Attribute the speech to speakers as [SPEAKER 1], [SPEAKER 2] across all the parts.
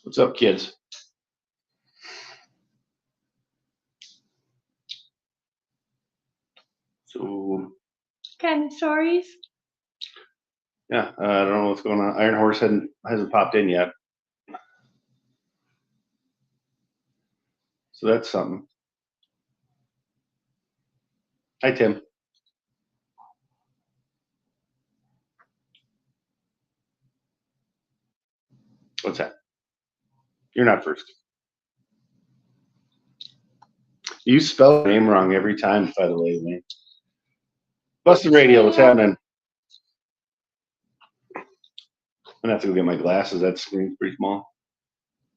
[SPEAKER 1] What's up, kids? So,
[SPEAKER 2] Kind of stories.
[SPEAKER 1] yeah, I don't know what's going on. Iron Horse hasn't popped in yet. So that's something. Hi, Tim. What's that? You're not first. You spell your name wrong every time, by the way, man. Busted Radio, what's happening? I'm gonna have to go get my glasses. That screen's pretty small.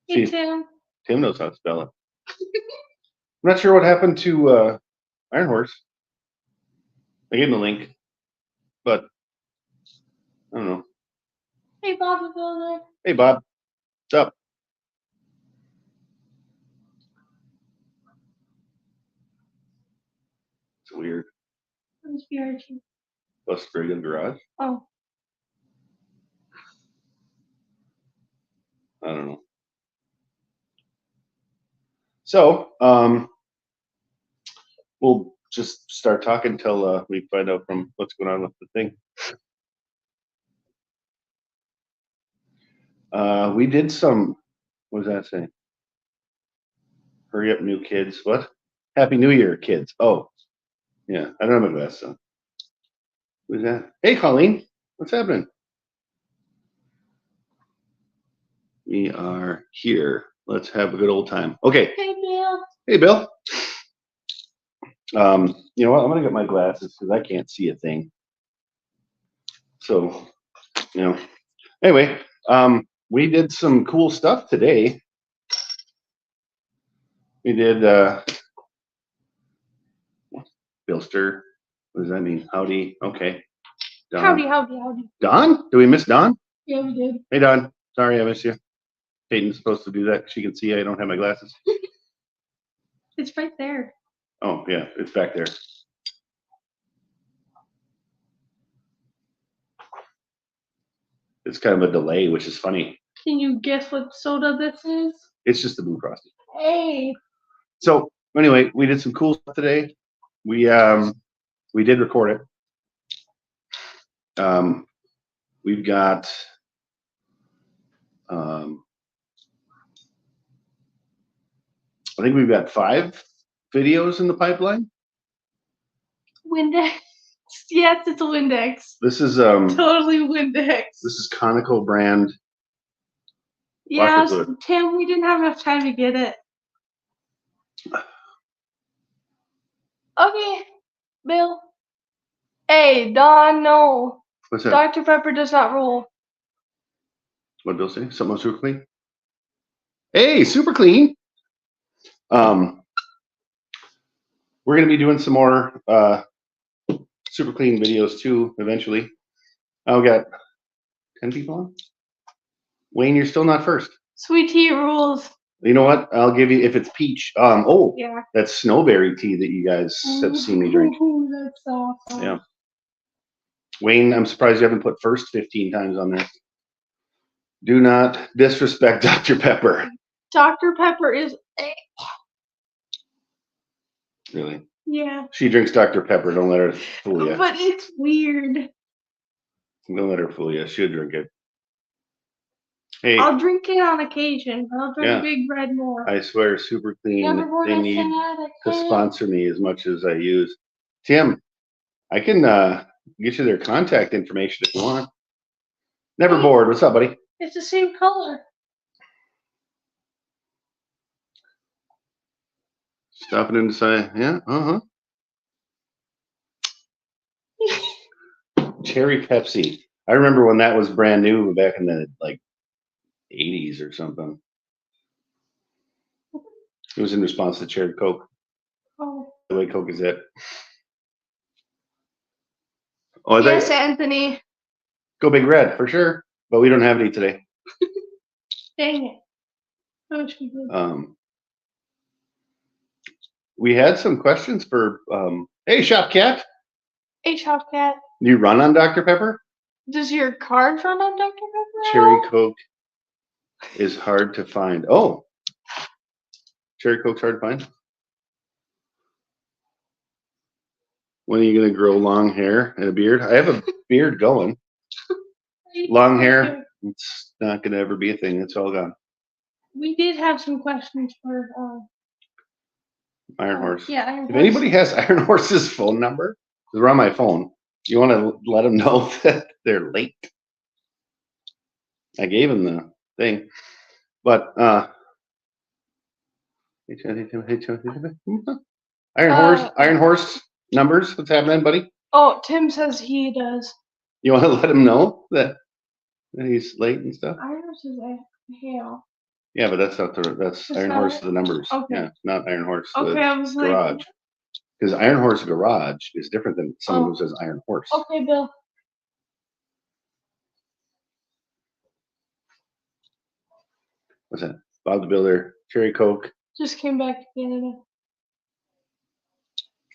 [SPEAKER 2] Hey,
[SPEAKER 1] See,
[SPEAKER 2] Tim.
[SPEAKER 1] Tim knows how to spell it. I'm not sure what happened to Iron Horse. I gave him the link, but I don't know.
[SPEAKER 2] Hey, Bob, builder.
[SPEAKER 1] Hey, Bob. What's up? It's weird.
[SPEAKER 2] What's BRG?
[SPEAKER 1] Busted Radio Garage.
[SPEAKER 2] Oh.
[SPEAKER 1] I don't know. So, we'll just start talking until we find out from what's going on with the thing. We did some, what does that say? Hurry up, new kids. What? Happy New Year, kids. Oh, yeah. I don't have my glasses on. Who's that? Hey, Colleen. What's happening? We are here. Let's have a good old time. Okay.
[SPEAKER 2] Hey, Bill.
[SPEAKER 1] Hey, Bill. You know what? I'm going to get my glasses because I can't see a thing. So, you know. Anyway, we did some cool stuff today. We did Billster. What does that mean? Howdy. Okay. Don.
[SPEAKER 2] Howdy.
[SPEAKER 1] Don? Do we miss Don?
[SPEAKER 2] Yeah, we did.
[SPEAKER 1] Hey, Don. Sorry I missed you. Peyton's supposed to do that. She can see I don't have my glasses.
[SPEAKER 2] It's right there.
[SPEAKER 1] Oh, yeah. It's back there. It's kind of a delay, which is funny.
[SPEAKER 2] Can you guess what soda this is?
[SPEAKER 1] It's just the Blue Frosty.
[SPEAKER 2] Hey.
[SPEAKER 1] So anyway, we did some cool stuff today. We did record it. We've got I think we've got 5 videos in the pipeline.
[SPEAKER 2] Windex. Yes, it's a Windex.
[SPEAKER 1] This is
[SPEAKER 2] Totally Windex.
[SPEAKER 1] This is Conoco brand.
[SPEAKER 2] Yes, Tim, we didn't have enough time to get it. Okay, Bill. Hey, Don, no.
[SPEAKER 1] What's that?
[SPEAKER 2] Dr. Pepper does not rule.
[SPEAKER 1] What did Bill say? Something on Super Clean? Hey, Super Clean. We're going to be doing some more Super Clean videos too eventually. We got 10 people on. Wayne, you're still not first.
[SPEAKER 2] Sweet tea rules.
[SPEAKER 1] You know what? I'll give you, if it's peach.
[SPEAKER 2] Yeah.
[SPEAKER 1] That's snowberry tea that you guys have seen me drink.
[SPEAKER 2] Ooh, that's awesome.
[SPEAKER 1] Yeah. Wayne, I'm surprised you haven't put first 15 times on there. Do not disrespect Dr. Pepper.
[SPEAKER 2] Dr. Pepper is.
[SPEAKER 1] Really?
[SPEAKER 2] Yeah.
[SPEAKER 1] She drinks Dr. Pepper. Don't let her fool you.
[SPEAKER 2] But it's weird.
[SPEAKER 1] Don't let her fool you. She'll drink it. Hey.
[SPEAKER 2] I'll drink it on occasion, but I'll drink Big Red more.
[SPEAKER 1] I swear, Super Clean, they need to sponsor me as much as I use. Tim, I can get you their contact information if you want. Never bored. What's up, buddy?
[SPEAKER 2] It's the same color.
[SPEAKER 1] Stopping inside. Yeah, Cherry Pepsi. I remember when that was brand new back in the 80s or something. It was in response to Cherry Coke.
[SPEAKER 2] Oh.
[SPEAKER 1] The way Coke is it.
[SPEAKER 2] Oh, yes, Anthony.
[SPEAKER 1] Go Big Red for sure, but we don't have any today.
[SPEAKER 2] Dang it. I wish we did.
[SPEAKER 1] We had some questions for hey, Shop Cat.
[SPEAKER 2] Hey, Shop Cat.
[SPEAKER 1] You run on Dr. Pepper?
[SPEAKER 2] Does your card run on Dr. Pepper?
[SPEAKER 1] Cherry Coke. is hard to find. Oh, cherry coke's hard to find. When are you gonna grow long hair and a beard? I have a beard going. Long hair, it's not gonna ever be a thing. It's all gone.
[SPEAKER 2] We did have some questions for
[SPEAKER 1] Iron Horse.
[SPEAKER 2] Yeah, Iron
[SPEAKER 1] If
[SPEAKER 2] Horse.
[SPEAKER 1] anybody has Iron Horse's phone number, they're on my phone. You want to let them know that they're late. I gave them the thing, but Iron Horse numbers. What's happening, buddy?
[SPEAKER 2] Oh, Tim says he does.
[SPEAKER 1] You want to let him know that he's late and stuff?
[SPEAKER 2] Iron Horse is hell.
[SPEAKER 1] Yeah, but that's not that's Iron Horse the numbers.
[SPEAKER 2] Okay.
[SPEAKER 1] Yeah, not Iron Horse
[SPEAKER 2] Okay, I was
[SPEAKER 1] garage. Because Iron Horse garage is different than someone who says Iron Horse.
[SPEAKER 2] Okay, Bill.
[SPEAKER 1] What's that? Bob the Builder, Cherry Coke.
[SPEAKER 2] Just came back to Canada.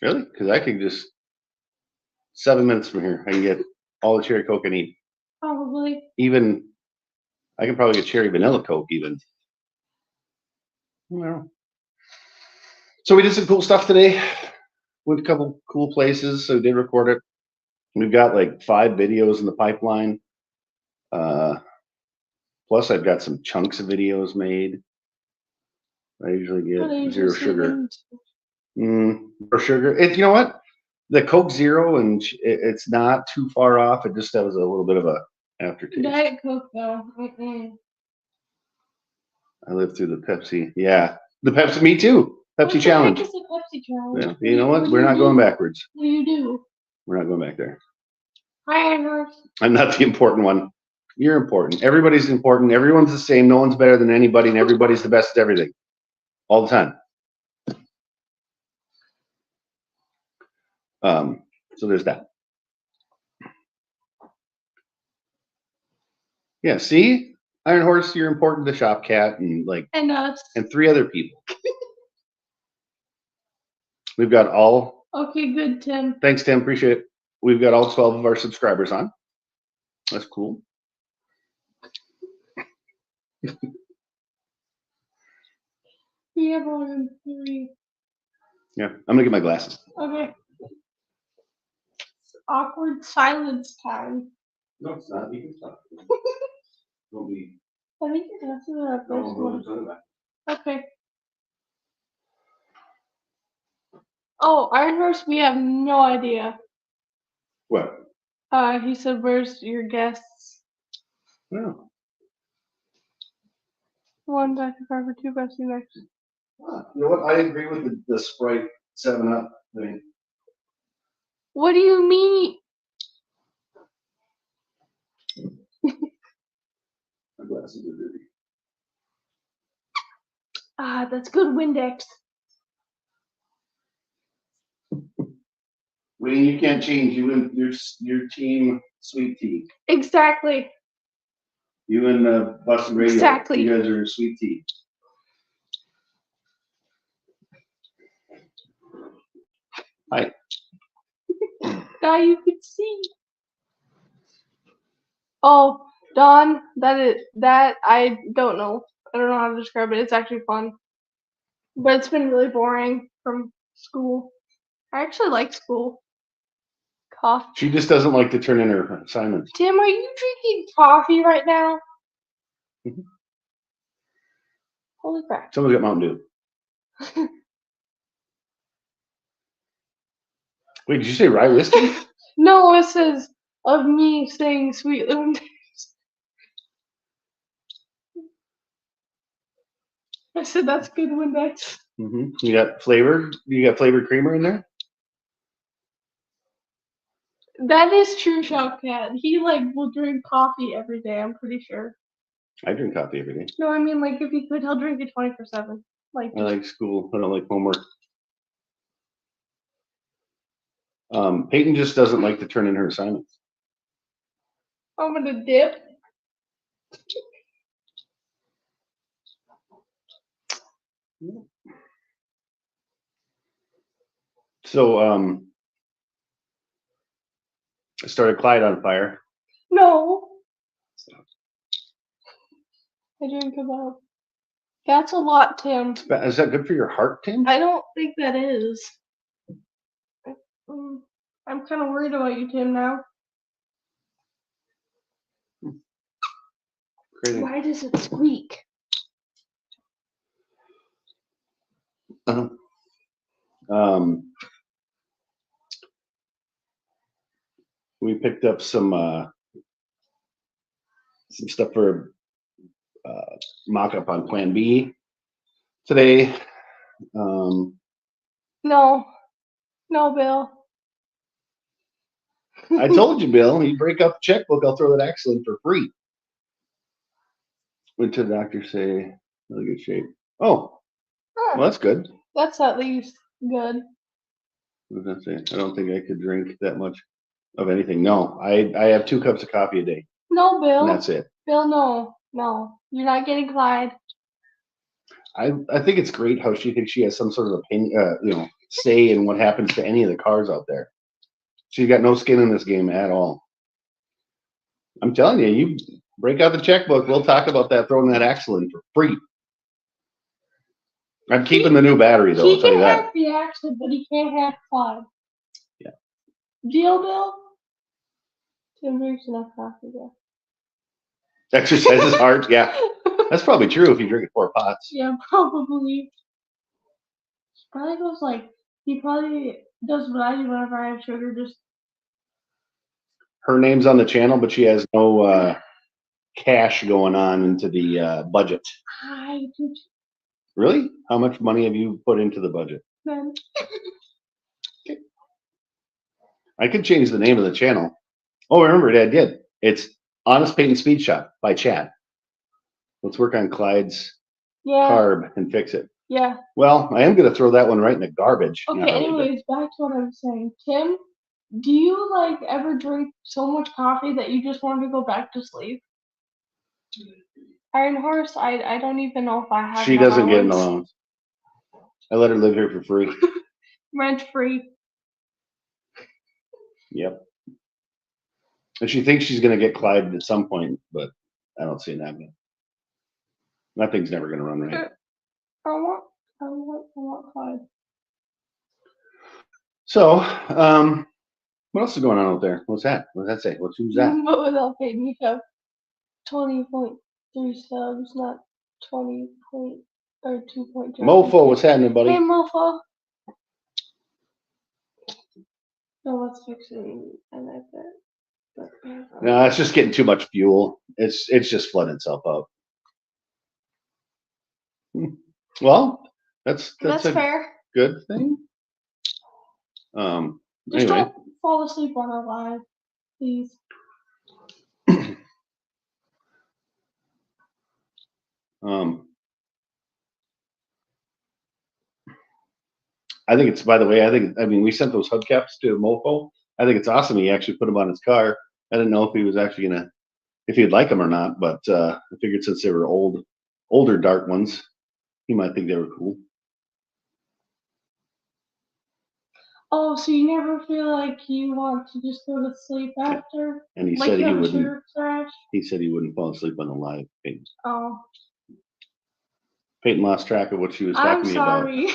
[SPEAKER 1] Really? Because I could just 7 minutes from here, I can get all the Cherry Coke I need.
[SPEAKER 2] Probably.
[SPEAKER 1] Even I can probably get cherry vanilla Coke even. Well, so we did some cool stuff today. Went to a couple cool places, so we did record it. We've got like 5 videos in the pipeline. Plus, I've got some chunks of videos made. I usually get zero sugar. Zero sugar. You know what? The Coke Zero, and it's not too far off. It just has a little bit of a aftertaste.
[SPEAKER 2] Diet Coke, though.
[SPEAKER 1] I lived through the Pepsi. Yeah, the Pepsi. Me too. Pepsi challenge.
[SPEAKER 2] What the heck is the Pepsi challenge?
[SPEAKER 1] Yeah. You know what? We're not going backwards.
[SPEAKER 2] What do you do?
[SPEAKER 1] We're not going back there.
[SPEAKER 2] Hi, Iron Horse.
[SPEAKER 1] I'm not the important one. You're important. Everybody's important. Everyone's the same. No one's better than anybody, and everybody's the best at everything, all the time. So there's that. Yeah. See, Iron Horse, you're important to Shop Cat and
[SPEAKER 2] us
[SPEAKER 1] and 3 other people. We've got all.
[SPEAKER 2] Okay, good, Tim.
[SPEAKER 1] Thanks, Tim. Appreciate it. We've got all 12 of our subscribers on. That's cool.
[SPEAKER 2] We have only 3.
[SPEAKER 1] Yeah, I'm gonna get my glasses.
[SPEAKER 2] Okay. It's awkward silence time.
[SPEAKER 1] No, it's not. You can stop. Don't be.
[SPEAKER 2] I think your glasses are up there. Okay. Oh, Iron Horse, we have no idea.
[SPEAKER 1] What?
[SPEAKER 2] He said, "Where's your guests?"
[SPEAKER 1] No.
[SPEAKER 2] 1 Dr. Pepper, 2 Pepsi Max.
[SPEAKER 1] You know what? I agree with the Sprite 7-Up thing.
[SPEAKER 2] What do you mean?
[SPEAKER 1] My glasses are dirty.
[SPEAKER 2] That's good Windex.
[SPEAKER 1] Wayne, you can't change. You and your team, Sweet Tea.
[SPEAKER 2] Exactly.
[SPEAKER 1] You and Boston Radio.
[SPEAKER 2] Exactly.
[SPEAKER 1] You guys are Sweet Tea. Hi.
[SPEAKER 2] Now you can see. Oh, Don, that I don't know. I don't know how to describe it. It's actually fun, but it's been really boring from school. I actually like school. Coffee.
[SPEAKER 1] She just doesn't like to turn in her assignments.
[SPEAKER 2] Tim, are you drinking coffee right now?
[SPEAKER 1] Mm-hmm.
[SPEAKER 2] Holy crap!
[SPEAKER 1] Someone's got Mountain Dew. Wait, did you say rye whiskey?
[SPEAKER 2] No, it says of me saying sweet lemon. I said that's good Windex.
[SPEAKER 1] Mm-hmm. You got flavored creamer in there?
[SPEAKER 2] That is true, Shopcat. He will drink coffee every day, I'm pretty sure.
[SPEAKER 1] I drink coffee every day.
[SPEAKER 2] No, I mean if he could, he'll drink it 24/7.
[SPEAKER 1] I like school. I don't like homework. Peyton just doesn't like to turn in her assignments.
[SPEAKER 2] I'm gonna dip.
[SPEAKER 1] So I started Clyde on fire.
[SPEAKER 2] No. I drink about. That's a lot, Tim.
[SPEAKER 1] Is that good for your heart, Tim?
[SPEAKER 2] I don't think that is. I'm kind of worried about you, Tim, now.
[SPEAKER 1] Crazy.
[SPEAKER 2] Why does it squeak?
[SPEAKER 1] We picked up some stuff for mock-up on Plan B today.
[SPEAKER 2] No, Bill.
[SPEAKER 1] I told you, Bill, you break up the checkbook, I'll throw that axle in for free. Went to the doctor, say, really good shape. Oh, well, that's good.
[SPEAKER 2] That's at least good.
[SPEAKER 1] What was I saying? I don't think I could drink that much of anything. No, I have 2 cups of coffee a day.
[SPEAKER 2] No, Bill.
[SPEAKER 1] And that's it.
[SPEAKER 2] Bill, no. You're not getting Clyde.
[SPEAKER 1] I think it's great how she thinks she has some sort of opinion, say in what happens to any of the cars out there. She's got no skin in this game at all. I'm telling you, you break out the checkbook, we'll talk about that, throwing that axle in for free. I'm keeping the new battery, though, I'll tell you that.
[SPEAKER 2] He can have the axle, but he can't have Clyde.
[SPEAKER 1] Yeah.
[SPEAKER 2] Deal, Bill? Tim drinks enough coffee, yeah.
[SPEAKER 1] Exercise is hard, yeah. That's probably true if you drink 4 pots.
[SPEAKER 2] Yeah, probably. Probably goes like, he probably does what I do whenever I have sugar, just.
[SPEAKER 1] Her name's on the channel, but she has no cash going on into the budget.
[SPEAKER 2] I do.
[SPEAKER 1] Really? How much money have you put into the budget?
[SPEAKER 2] None.
[SPEAKER 1] Okay. I could change the name of the channel. Oh, remember, Dad did. It's Honest Paint and Speed Shop by Chad. Let's work on Clyde's carb and fix it.
[SPEAKER 2] Yeah.
[SPEAKER 1] Well, I am going to throw that one right in the garbage.
[SPEAKER 2] Okay, anyways, back to what I was saying. Tim, do you ever drink so much coffee that you just want to go back to sleep? Iron Horse, I don't even know if I have.
[SPEAKER 1] She doesn't get an allowance. I let her live here for free.
[SPEAKER 2] Rent free.
[SPEAKER 1] Yep. And she thinks she's going to get Clyde at some point, but I don't see it happening. That thing's never going to run right.
[SPEAKER 2] I want Clyde.
[SPEAKER 1] So, what else is going on out there? What's that? What does that say? Who's that?
[SPEAKER 2] But without paying, you have 20.3 subs, not 20 point or 2.2.
[SPEAKER 1] Mofo, what's happening, buddy?
[SPEAKER 2] Hey, Mofo. No, let's fix it. And I bet.
[SPEAKER 1] No, it's just getting too much fuel. It's just flooding itself out. Well, that's a
[SPEAKER 2] fair.
[SPEAKER 1] good thing.
[SPEAKER 2] Just
[SPEAKER 1] anyway.
[SPEAKER 2] don't fall asleep on our live, please. I
[SPEAKER 1] think it's, by the way, we sent those hubcaps to Mofo. I think it's awesome he actually put them on his car. I didn't know if he was actually if he'd like them or not, but I figured since they were older dark ones, he might think they were cool.
[SPEAKER 2] Oh, so you never feel like you want to just go to sleep after?
[SPEAKER 1] And he said he wouldn't. He said he wouldn't fall asleep on the live. Peyton.
[SPEAKER 2] Oh.
[SPEAKER 1] Peyton lost track of what she was talking to me about.
[SPEAKER 2] I'm sorry.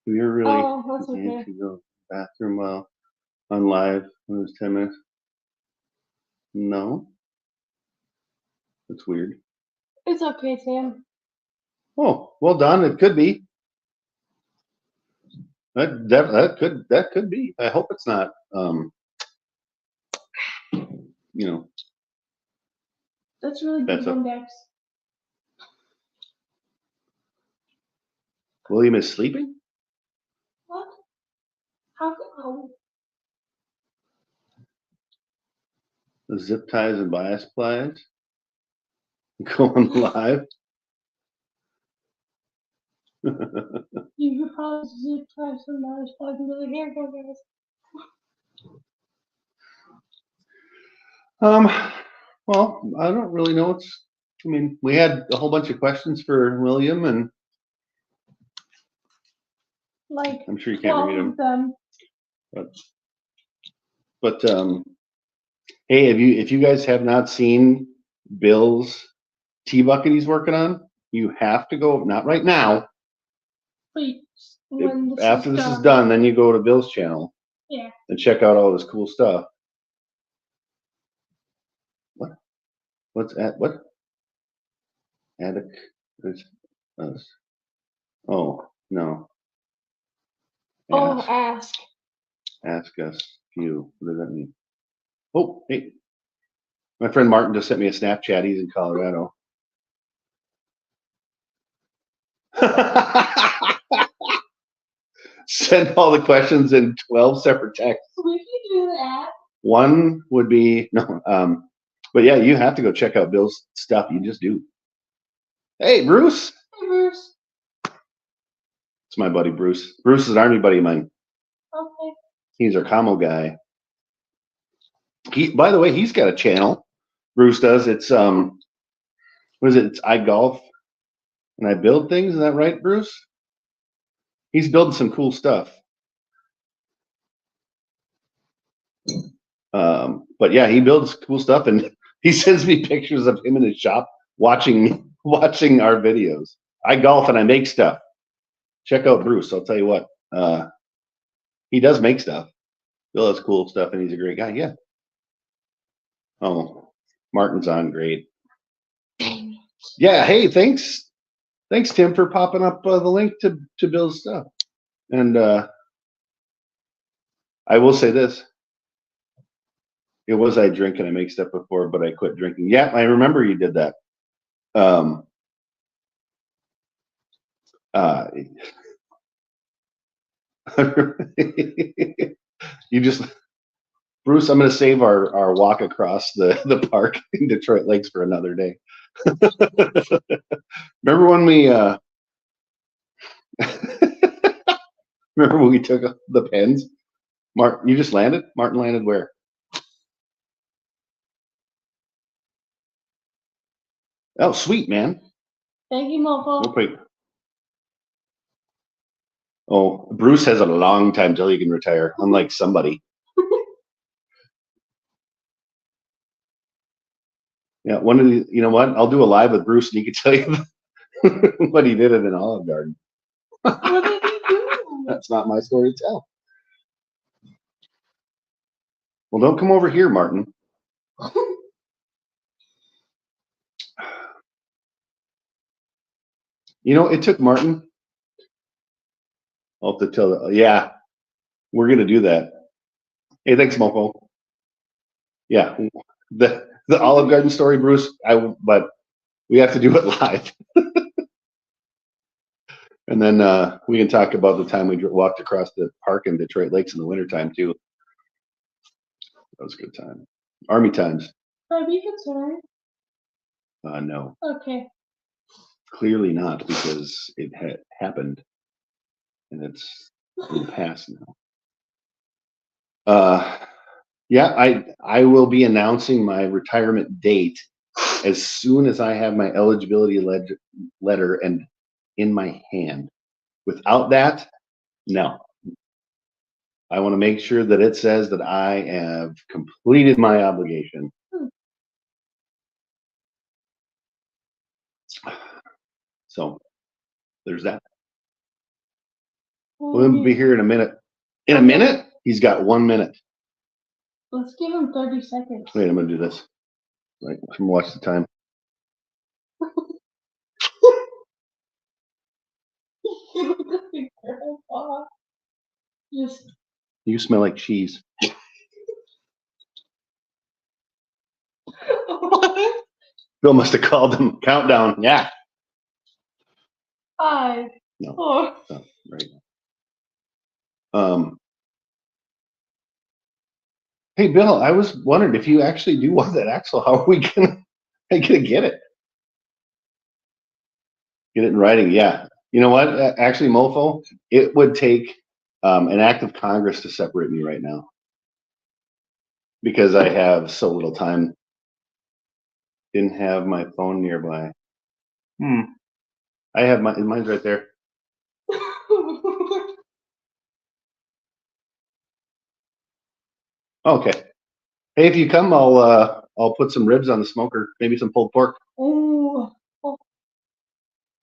[SPEAKER 1] You're really.
[SPEAKER 2] Oh, that's okay.
[SPEAKER 1] You go to the bathroom while on live when it was 10 minutes. No. That's weird.
[SPEAKER 2] It's okay, Sam.
[SPEAKER 1] Oh, well done. It could be. That could be. I hope it's not.
[SPEAKER 2] That's really good index.
[SPEAKER 1] William is sleeping?
[SPEAKER 2] What? How come?
[SPEAKER 1] The zip ties and bias plies going live.
[SPEAKER 2] You could probably zip tie some bias plies into the hair, guys.
[SPEAKER 1] Well, I don't really know. We had a whole bunch of questions for William, and I'm sure you can't read them. But hey, if you guys have not seen Bill's tea bucket he's working on. You have to go, not right now.
[SPEAKER 2] Wait, when
[SPEAKER 1] After this is done, then you go to Bill's channel.
[SPEAKER 2] Yeah.
[SPEAKER 1] And check out all this cool stuff. What? What's at what? Attic. There's us. Oh no.
[SPEAKER 2] Oh, ask.
[SPEAKER 1] Ask us you. What does that mean? Oh, hey. My friend Martin just sent me a Snapchat. He's in Colorado. Send all the questions in 12 separate texts.
[SPEAKER 2] We can do that.
[SPEAKER 1] One would be no, but yeah, you have to go check out Bill's stuff. You just do. Hey, Bruce.
[SPEAKER 2] Hey, Bruce.
[SPEAKER 1] It's my buddy Bruce. Bruce is an army buddy of mine.
[SPEAKER 2] Okay.
[SPEAKER 1] He's our commo guy. By the way, he's got a channel. Bruce does. It's what is it? It's I golf and I build things. Is that right, Bruce? He's building some cool stuff. But yeah, he builds cool stuff, and he sends me pictures of him in his shop watching our videos. I golf and I make stuff. Check out Bruce. I'll tell you what. He does make stuff. Bill has cool stuff, and he's a great guy. Yeah. Oh, Martin's on. Great. Yeah. Hey, thanks, Tim, for popping up the link to Bill's stuff. And I will say this. It was I drink and I make stuff before, but I quit drinking. Yeah, I remember you did that. You just, Bruce, I'm going to save our walk across the park in Detroit Lakes for another day. Remember when we remember when we took the pens? Martin, you just landed? Martin landed where? Oh, sweet, man.
[SPEAKER 2] Thank you, Mofo.
[SPEAKER 1] Okay. Oh, Bruce has a long time till he can retire, unlike somebody. Yeah, one of the, you know what? I'll do a live with Bruce, and he can tell you what he did at an Olive Garden.
[SPEAKER 2] What did he do?
[SPEAKER 1] That's not my story to tell. Well, don't come over here, Martin. You know, it took Martin. I'll have to tell. Yeah, we're gonna do that. Hey, thanks, Mofo. Yeah, the Olive Garden story, Bruce. But we have to do it live, and then we can talk about the time we walked across the park in Detroit Lakes in the wintertime too. That was a good time. Army times.
[SPEAKER 2] Are we concerned?
[SPEAKER 1] No.
[SPEAKER 2] Okay.
[SPEAKER 1] Clearly not, because it had happened, and it's in the past now. Yeah, I will be announcing my retirement date as soon as I have my eligibility letter and in my hand. Without that, no. I want to make sure that it says that I have completed my obligation. So there's that. We'll be here in a minute. In a minute? He's got 1 minute.
[SPEAKER 2] Let's give him 30 seconds.
[SPEAKER 1] Wait, I'm gonna do this. Right, I'm gonna watch the time.
[SPEAKER 2] Just
[SPEAKER 1] You smell like cheese.
[SPEAKER 2] what?
[SPEAKER 1] Bill must have called them. Countdown. Yeah.
[SPEAKER 2] 5,
[SPEAKER 1] No.
[SPEAKER 2] 4.
[SPEAKER 1] No, right. Hey, Bill, I was wondering if you actually do want that axle. How are we gonna get it? Get it in writing. Yeah. You know what? Actually, Mofo, it would take an act of Congress to separate me right now because I have so little time. Didn't have my phone nearby. I have mine's right there. Okay. Hey, if you come, I'll I'll put some ribs on the smoker, maybe some pulled pork.
[SPEAKER 2] Oh,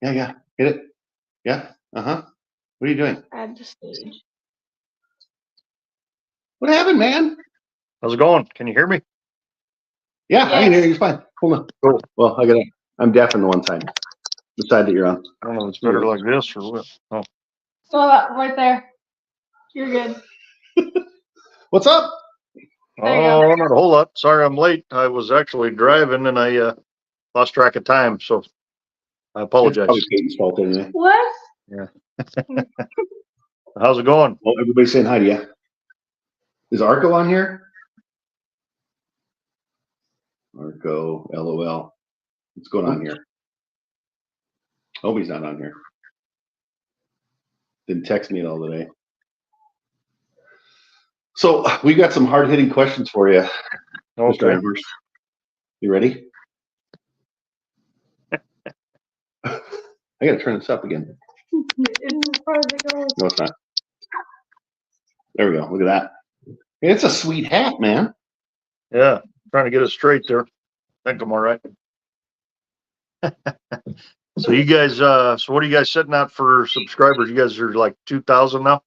[SPEAKER 1] Yeah. Hit it. Yeah. What are you doing?
[SPEAKER 2] add to stage.
[SPEAKER 1] What happened, man?
[SPEAKER 3] How's it going? Can you hear me?
[SPEAKER 1] Yeah, I can hear
[SPEAKER 2] Yes.
[SPEAKER 1] you. It's fine. Hold on.
[SPEAKER 3] Cool.
[SPEAKER 1] Well, I'm deaf on the one side. The side that you're on.
[SPEAKER 3] I don't know if it's better like this or what. Oh,
[SPEAKER 2] So that right there. You're good.
[SPEAKER 1] What's up?
[SPEAKER 2] There you go.
[SPEAKER 3] not a whole lot. Sorry I'm late. I was actually driving and I lost track of time, so I
[SPEAKER 1] It's
[SPEAKER 3] apologize.
[SPEAKER 1] probably Peyton's fault anyway.
[SPEAKER 2] What?
[SPEAKER 3] How's it going?
[SPEAKER 1] Well, everybody's saying hi to you. Is Arco on here? Arco, LOL. What's going on here? Oh, he's not on here. Didn't text me at all today. So we got some hard-hitting questions for you, Mr.
[SPEAKER 3] Okay.
[SPEAKER 1] Amherst. You ready? I gotta turn this up again.
[SPEAKER 2] It's as far as it goes.
[SPEAKER 1] No, it's not. There we go. Look at that. It's a sweet hat, man.
[SPEAKER 3] Yeah, trying to get it straight there. I think I'm all right. So you guys, so what are you guys setting out for subscribers? You guys are like 2,000 now?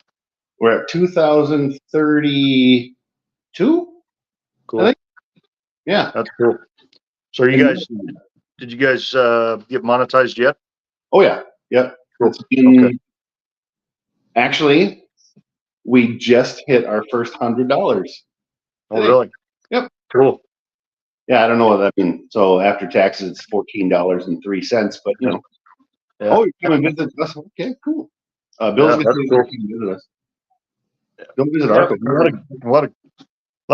[SPEAKER 1] We're at 2032.
[SPEAKER 3] Cool.
[SPEAKER 1] I think. Yeah.
[SPEAKER 3] That's cool. So did you guys get monetized yet?
[SPEAKER 1] Oh yeah. Yep.
[SPEAKER 3] Cool.
[SPEAKER 1] It's been,
[SPEAKER 3] Okay.
[SPEAKER 1] actually, we just hit our first $100.
[SPEAKER 3] Oh, really?
[SPEAKER 1] Yep.
[SPEAKER 3] Cool.
[SPEAKER 1] Yeah, I don't know what that means. So after taxes, it's $14.03. But you know,
[SPEAKER 3] Yeah.
[SPEAKER 1] oh, you come and visit us. Okay, cool. Bill's
[SPEAKER 3] Yeah,
[SPEAKER 1] gonna
[SPEAKER 3] that's
[SPEAKER 1] say
[SPEAKER 3] cool.
[SPEAKER 1] come and visit us. Don't visit
[SPEAKER 3] Yeah,
[SPEAKER 1] Arco.
[SPEAKER 3] a lot of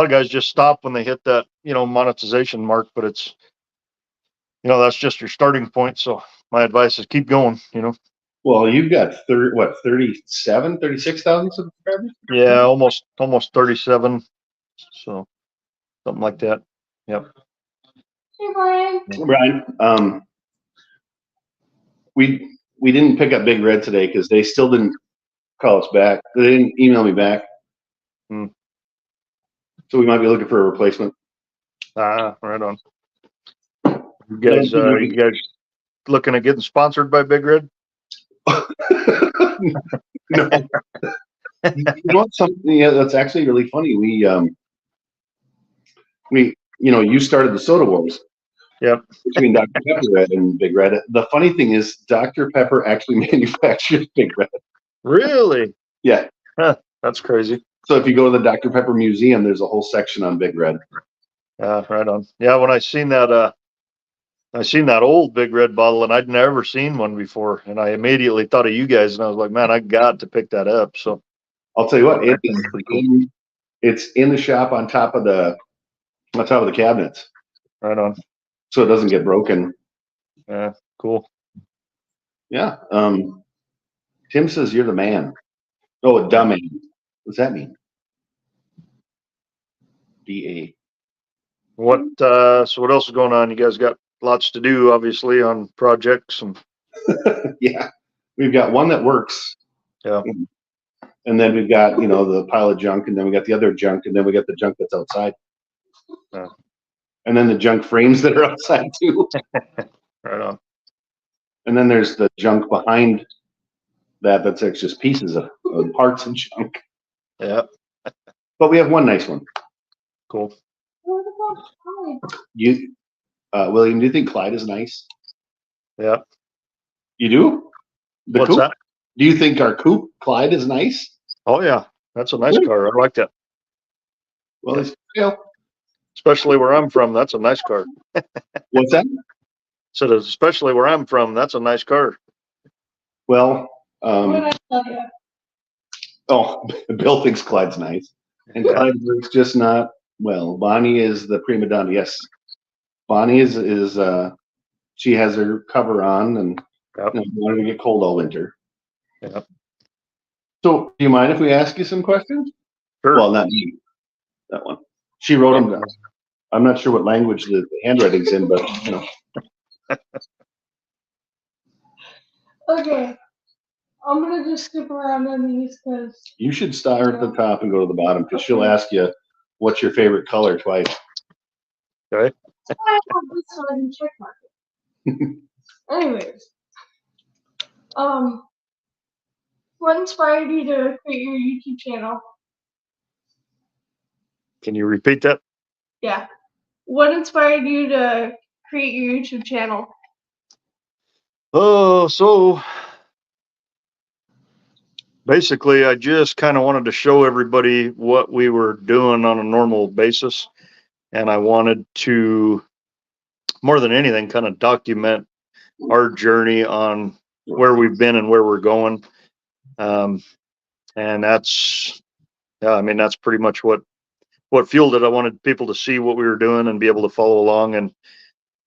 [SPEAKER 3] guys just stop when they hit that, monetization mark, but it's, that's just your starting point. So my advice is keep going,
[SPEAKER 1] Well, you've got 36,000 subscribers?
[SPEAKER 3] Yeah, almost 37. So something like that. Yep.
[SPEAKER 2] Hey, Brian.
[SPEAKER 1] Brian, we didn't pick up Big Red today because they still didn't call us back. They didn't email me back.
[SPEAKER 3] Hmm.
[SPEAKER 1] So we might be looking for a replacement.
[SPEAKER 3] Right on. You guys looking at getting sponsored by Big Red?
[SPEAKER 1] No. You know what? Something that's actually really funny. You started the Soda Wars.
[SPEAKER 3] Yep.
[SPEAKER 1] Between Dr. Pepper and Big Red. The funny thing is, Dr. Pepper actually manufactures Big Red.
[SPEAKER 3] Really?
[SPEAKER 1] Yeah.
[SPEAKER 3] Huh, that's crazy.
[SPEAKER 1] So if you go to the Dr. Pepper Museum, there's a whole section on Big Red.
[SPEAKER 3] Right on. Yeah, when I seen that old Big Red bottle, and I'd never seen one before, and I immediately thought of you guys, and I was like, man, I got to pick that up. So
[SPEAKER 1] I'll tell you what,
[SPEAKER 3] That's pretty cool.
[SPEAKER 1] it's in the shop on top of the cabinets,
[SPEAKER 3] right on.
[SPEAKER 1] so it doesn't get broken.
[SPEAKER 3] Yeah, cool.
[SPEAKER 1] Yeah. Tim says you're the man. Oh, a dumb man. What's that mean? DA.
[SPEAKER 3] So what else is going on? You guys got lots to do, obviously, on projects and
[SPEAKER 1] Yeah. We've got one that works.
[SPEAKER 3] Yeah.
[SPEAKER 1] And then we've got, the pile of junk, and then we got the other junk, and then we got the junk that's outside.
[SPEAKER 3] Yeah.
[SPEAKER 1] And then the junk frames that are outside too.
[SPEAKER 3] right on.
[SPEAKER 1] And then there's the junk behind that's just pieces of parts and junk.
[SPEAKER 3] Yeah,
[SPEAKER 1] But we have one nice one.
[SPEAKER 3] cool.
[SPEAKER 2] What about Brian?
[SPEAKER 1] William, do you think Clyde is nice?
[SPEAKER 3] Yeah.
[SPEAKER 1] You do? The
[SPEAKER 3] What's
[SPEAKER 1] coupe?
[SPEAKER 3] that?
[SPEAKER 1] Do you think our coupe, Clyde, is nice?
[SPEAKER 3] Oh yeah, that's a nice
[SPEAKER 1] Good.
[SPEAKER 3] car. I like that.
[SPEAKER 1] Well,
[SPEAKER 3] Especially where I'm from, that's a nice car.
[SPEAKER 1] what's that?
[SPEAKER 3] So especially where I'm from, that's a nice car.
[SPEAKER 1] Well,
[SPEAKER 2] What did I tell you?
[SPEAKER 1] Bill thinks Clyde's nice. And Clyde's just not, well, Bonnie is the prima donna. Yes. Bonnie is she has her cover on and
[SPEAKER 3] Yep.
[SPEAKER 1] wanted to get cold all winter.
[SPEAKER 3] Yep.
[SPEAKER 1] So do you mind if we ask you some questions?
[SPEAKER 3] Sure.
[SPEAKER 1] Well, not me. That one. She wrote them down. I'm not sure what language the handwriting's in, but
[SPEAKER 2] Okay. I'm gonna just skip around on these because
[SPEAKER 1] you should start at the top and go to the bottom because she'll ask you what's your favorite color twice.
[SPEAKER 3] Okay.
[SPEAKER 2] I have this one check mark. Anyways, what inspired you to create your YouTube channel?
[SPEAKER 3] Can you repeat that?
[SPEAKER 2] Yeah. What inspired you to create your YouTube channel?
[SPEAKER 3] Oh, so basically, I just kind of wanted to show everybody what we were doing on a normal basis. And I wanted to, more than anything, kind of document our journey on where we've been and where we're going. And that's, yeah, I mean, that's pretty much what fueled it. I wanted people to see what we were doing and be able to follow along and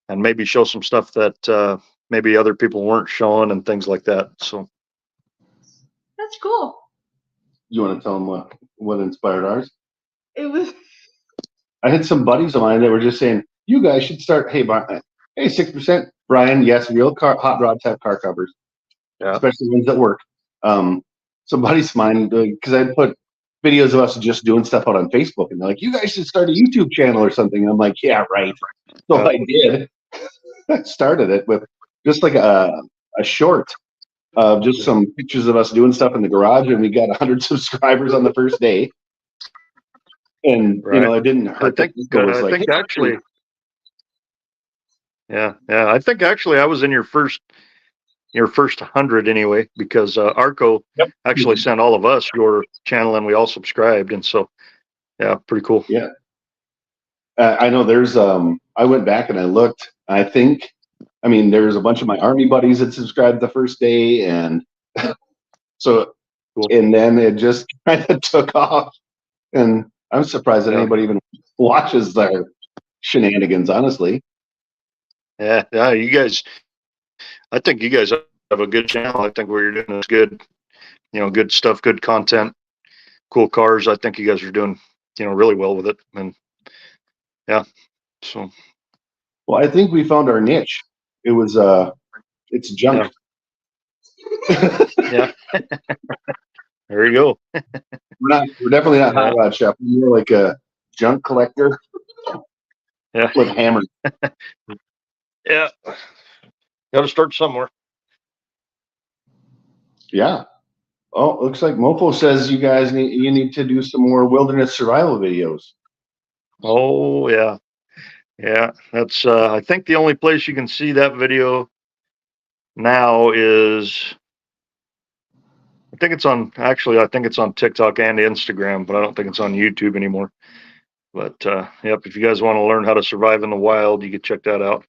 [SPEAKER 3] maybe show some stuff that maybe other people weren't showing and things like that. So
[SPEAKER 2] That's cool.
[SPEAKER 1] You want to tell them what inspired ours?
[SPEAKER 2] It was
[SPEAKER 1] I had some buddies of mine that were just saying, "You guys should start." Hey, hey, 6%, Brian. Yes, real hot rods have car covers,
[SPEAKER 3] yeah,
[SPEAKER 1] especially ones that work. Some buddies of mine, because I put videos of us just doing stuff out on Facebook, and they're like, "You guys should start a YouTube channel or something." And I'm like, "Yeah, right." So I did. I started it with just like a short of just some pictures of us doing stuff in the garage, and we got 100 subscribers on the first day. And
[SPEAKER 3] right.
[SPEAKER 1] it didn't hurt.
[SPEAKER 3] I think actually, yeah. I think actually I was in your first 100 anyway, because Arco actually sent all of us your channel and we all subscribed, and so yeah, pretty cool.
[SPEAKER 1] Yeah, I know. There's I went back and I looked. I mean, there's a bunch of my army buddies that subscribed the first day, and so
[SPEAKER 3] Cool.
[SPEAKER 1] And then it just kind of took off, and I'm surprised that anybody even watches their shenanigans. Honestly,
[SPEAKER 3] Yeah, you guys. I think you guys have a good channel. I think what you're doing is good. Good stuff, good content, cool cars. I think you guys are doing, really well with it. And yeah, so.
[SPEAKER 1] well, I think we found our niche. It was it's junk.
[SPEAKER 3] Yeah. There you go.
[SPEAKER 1] We're definitely not hot rod shop. We're more like a junk collector.
[SPEAKER 3] Yeah.
[SPEAKER 1] With hammers.
[SPEAKER 3] Yeah. Got to start somewhere.
[SPEAKER 1] Yeah. Oh, looks like Mofo says you guys need to do some more wilderness survival videos.
[SPEAKER 3] Oh yeah. Yeah. That's I think the only place you can see that video now is, I think it's on TikTok and Instagram, but I don't think it's on YouTube anymore. But yep, if you guys want to learn how to survive in the wild, you can check that out.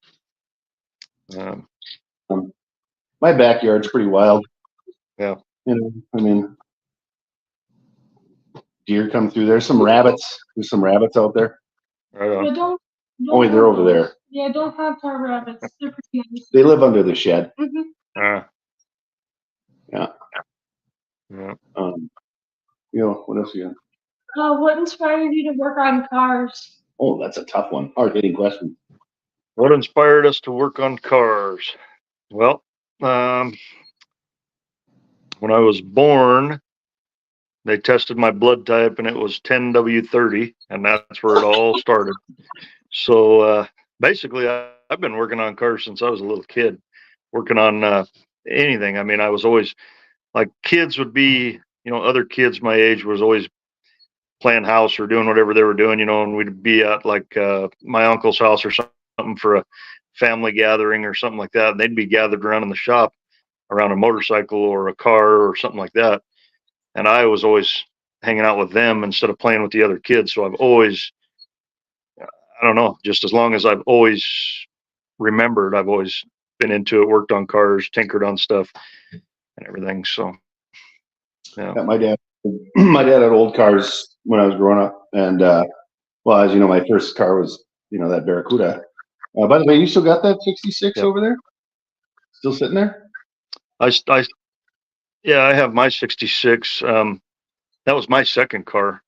[SPEAKER 1] My backyard's pretty wild.
[SPEAKER 3] Yeah.
[SPEAKER 1] I mean, deer come through. There's some rabbits. There's some rabbits out there.
[SPEAKER 3] Right on.
[SPEAKER 2] Yeah, don't
[SPEAKER 1] Oh, wait, they're over there.
[SPEAKER 2] Yeah, don't have tar rabbits. They're pretty nice.
[SPEAKER 1] They live under the shed.
[SPEAKER 2] Mm-hmm.
[SPEAKER 1] Yeah. What else you got?
[SPEAKER 2] What inspired you to work on cars?
[SPEAKER 1] Oh, that's a tough one. Hard-hitting question.
[SPEAKER 3] What inspired us to work on cars? Well, when I was born, they tested my blood type and it was 10W30, and that's where it all started. So basically, I've been working on cars since I was a little kid, working on anything. I mean, I was always, like, kids would be, other kids my age was always playing house or doing whatever they were doing, and we'd be at like my uncle's house or something for a family gathering or something like that. And they'd be gathered around in the shop around a motorcycle or a car or something like that. And I was always hanging out with them instead of playing with the other kids. So I've always, I don't know, just as long as I've always remembered, I've always been into it, worked on cars, tinkered on stuff and everything. So, yeah.
[SPEAKER 1] My dad had old cars when I was growing up. And, well, as you know, my first car was, that Barracuda. By the way, you still got that 66 over there? Still sitting there?
[SPEAKER 3] Yeah, I have my 66. That was my second car.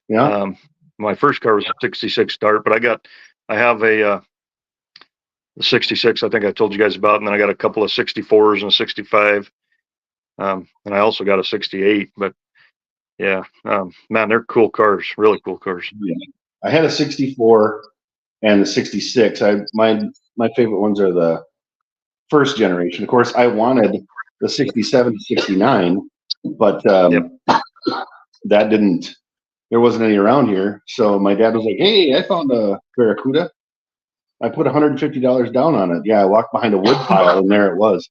[SPEAKER 1] Yeah.
[SPEAKER 3] My first car was a 66 Dart, but I have a 66 I think I told you guys about, and then I got a couple of 64s and a 65. And I also got a 68, but yeah, man, they're cool cars, really cool cars.
[SPEAKER 1] Yeah. I had a 64 and the 66. My favorite ones are the first generation. Of course, I wanted the 67 to 69, but that didn't. There wasn't any around here, so my dad was like, "Hey, I found a Barracuda. I put $150 down on it." Yeah, I walked behind a wood pile, and there it was.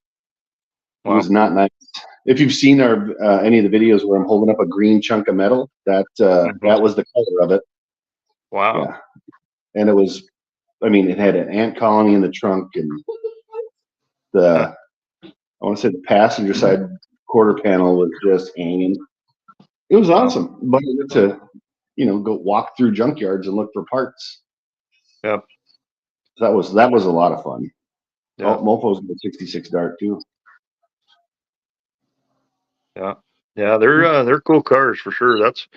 [SPEAKER 1] It
[SPEAKER 3] Wow.
[SPEAKER 1] was not nice. If you've seen our any of the videos where I'm holding up a green chunk of metal, that was the color of it.
[SPEAKER 3] Wow.
[SPEAKER 1] Yeah, and it was. I mean, it had an ant colony in the trunk, and I want to say the passenger side quarter panel was just hanging. It was awesome, but I got to go walk through junkyards and look for parts.
[SPEAKER 3] Yep.
[SPEAKER 1] That was a lot of fun.
[SPEAKER 3] Yeah.
[SPEAKER 1] Mofo's got 66 Dart too.
[SPEAKER 3] Yeah. Yeah. They're cool cars for sure. That's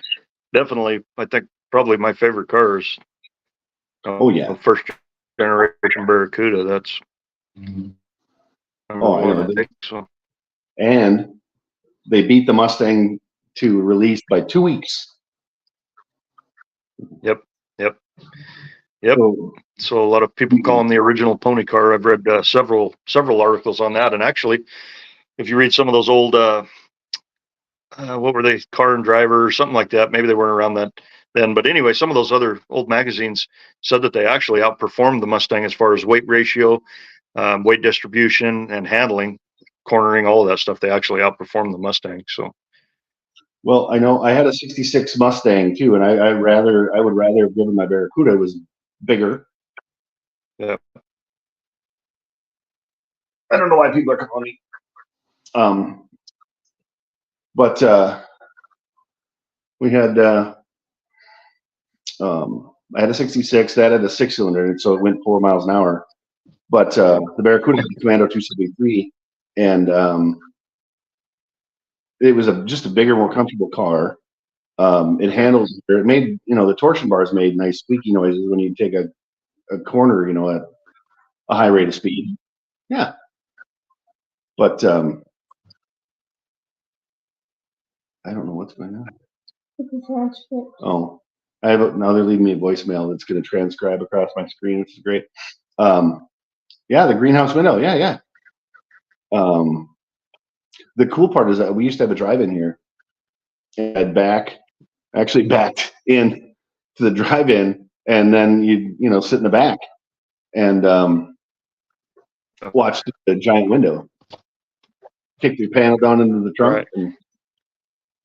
[SPEAKER 3] definitely, I think, probably my favorite cars.
[SPEAKER 1] Oh yeah.
[SPEAKER 3] First generation Barracuda. That's.
[SPEAKER 1] Oh, I know.
[SPEAKER 3] I think so.
[SPEAKER 1] And they beat the Mustang to release by 2 weeks.
[SPEAKER 3] Yep. So a lot of people call them the original pony car. I've read several articles on that, and actually, if you read some of those old, what were they, Car and Driver or something like that? Maybe they weren't around then, but anyway, some of those other old magazines said that they actually outperformed the Mustang as far as weight ratio, weight distribution, and handling, cornering, all of that stuff. They actually outperformed the Mustang. So.
[SPEAKER 1] Well, I know I had a 66 Mustang too, and I would rather have given my Barracuda. It was bigger.
[SPEAKER 3] Yeah.
[SPEAKER 1] I don't know why people are calling me. But we had I had a 66 that had a 6-cylinder, so it went 4 miles an hour. But the Barracuda had the Commando 273, and it was just a bigger, more comfortable car. It handles. It made the torsion bars made nice squeaky noises when you take a corner, at a high rate of speed. Yeah, but I don't know what's going on. Oh, now they're leaving me a voicemail that's going to transcribe across my screen, which is great. Yeah, the greenhouse window. Yeah. The cool part is that we used to have a drive-in here, and I'd actually backed in to the drive-in, and then you sit in the back and watch the giant window, kick your panel down into the trunk.
[SPEAKER 3] Right.
[SPEAKER 1] And,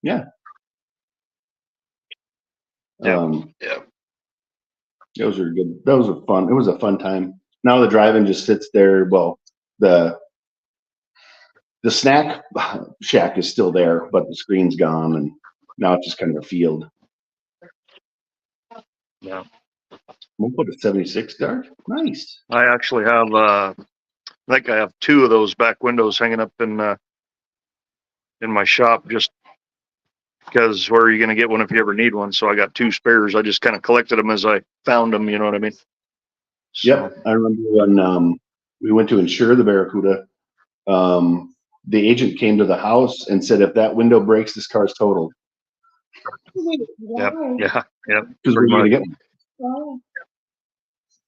[SPEAKER 1] yeah.
[SPEAKER 3] Yeah.
[SPEAKER 1] Those are good. Those are fun. It was a fun time. Now the drive-in just sits there. Well, the snack shack is still there, but the screen's gone, and now it's just kind of a field.
[SPEAKER 3] Yeah.
[SPEAKER 1] We'll put a 76 Dart. Nice.
[SPEAKER 3] I actually have, I think I have 2 of those back windows hanging up in my shop, just because where are you going to get one if you ever need one? So I got 2 spares. I just kind of collected them as I found them. You know what I mean? So.
[SPEAKER 1] Yep. I remember when we went to insure the Barracuda. The agent came to the house and said, "If that window breaks, this car's totaled."
[SPEAKER 3] Yep.
[SPEAKER 1] Because we're going to get one.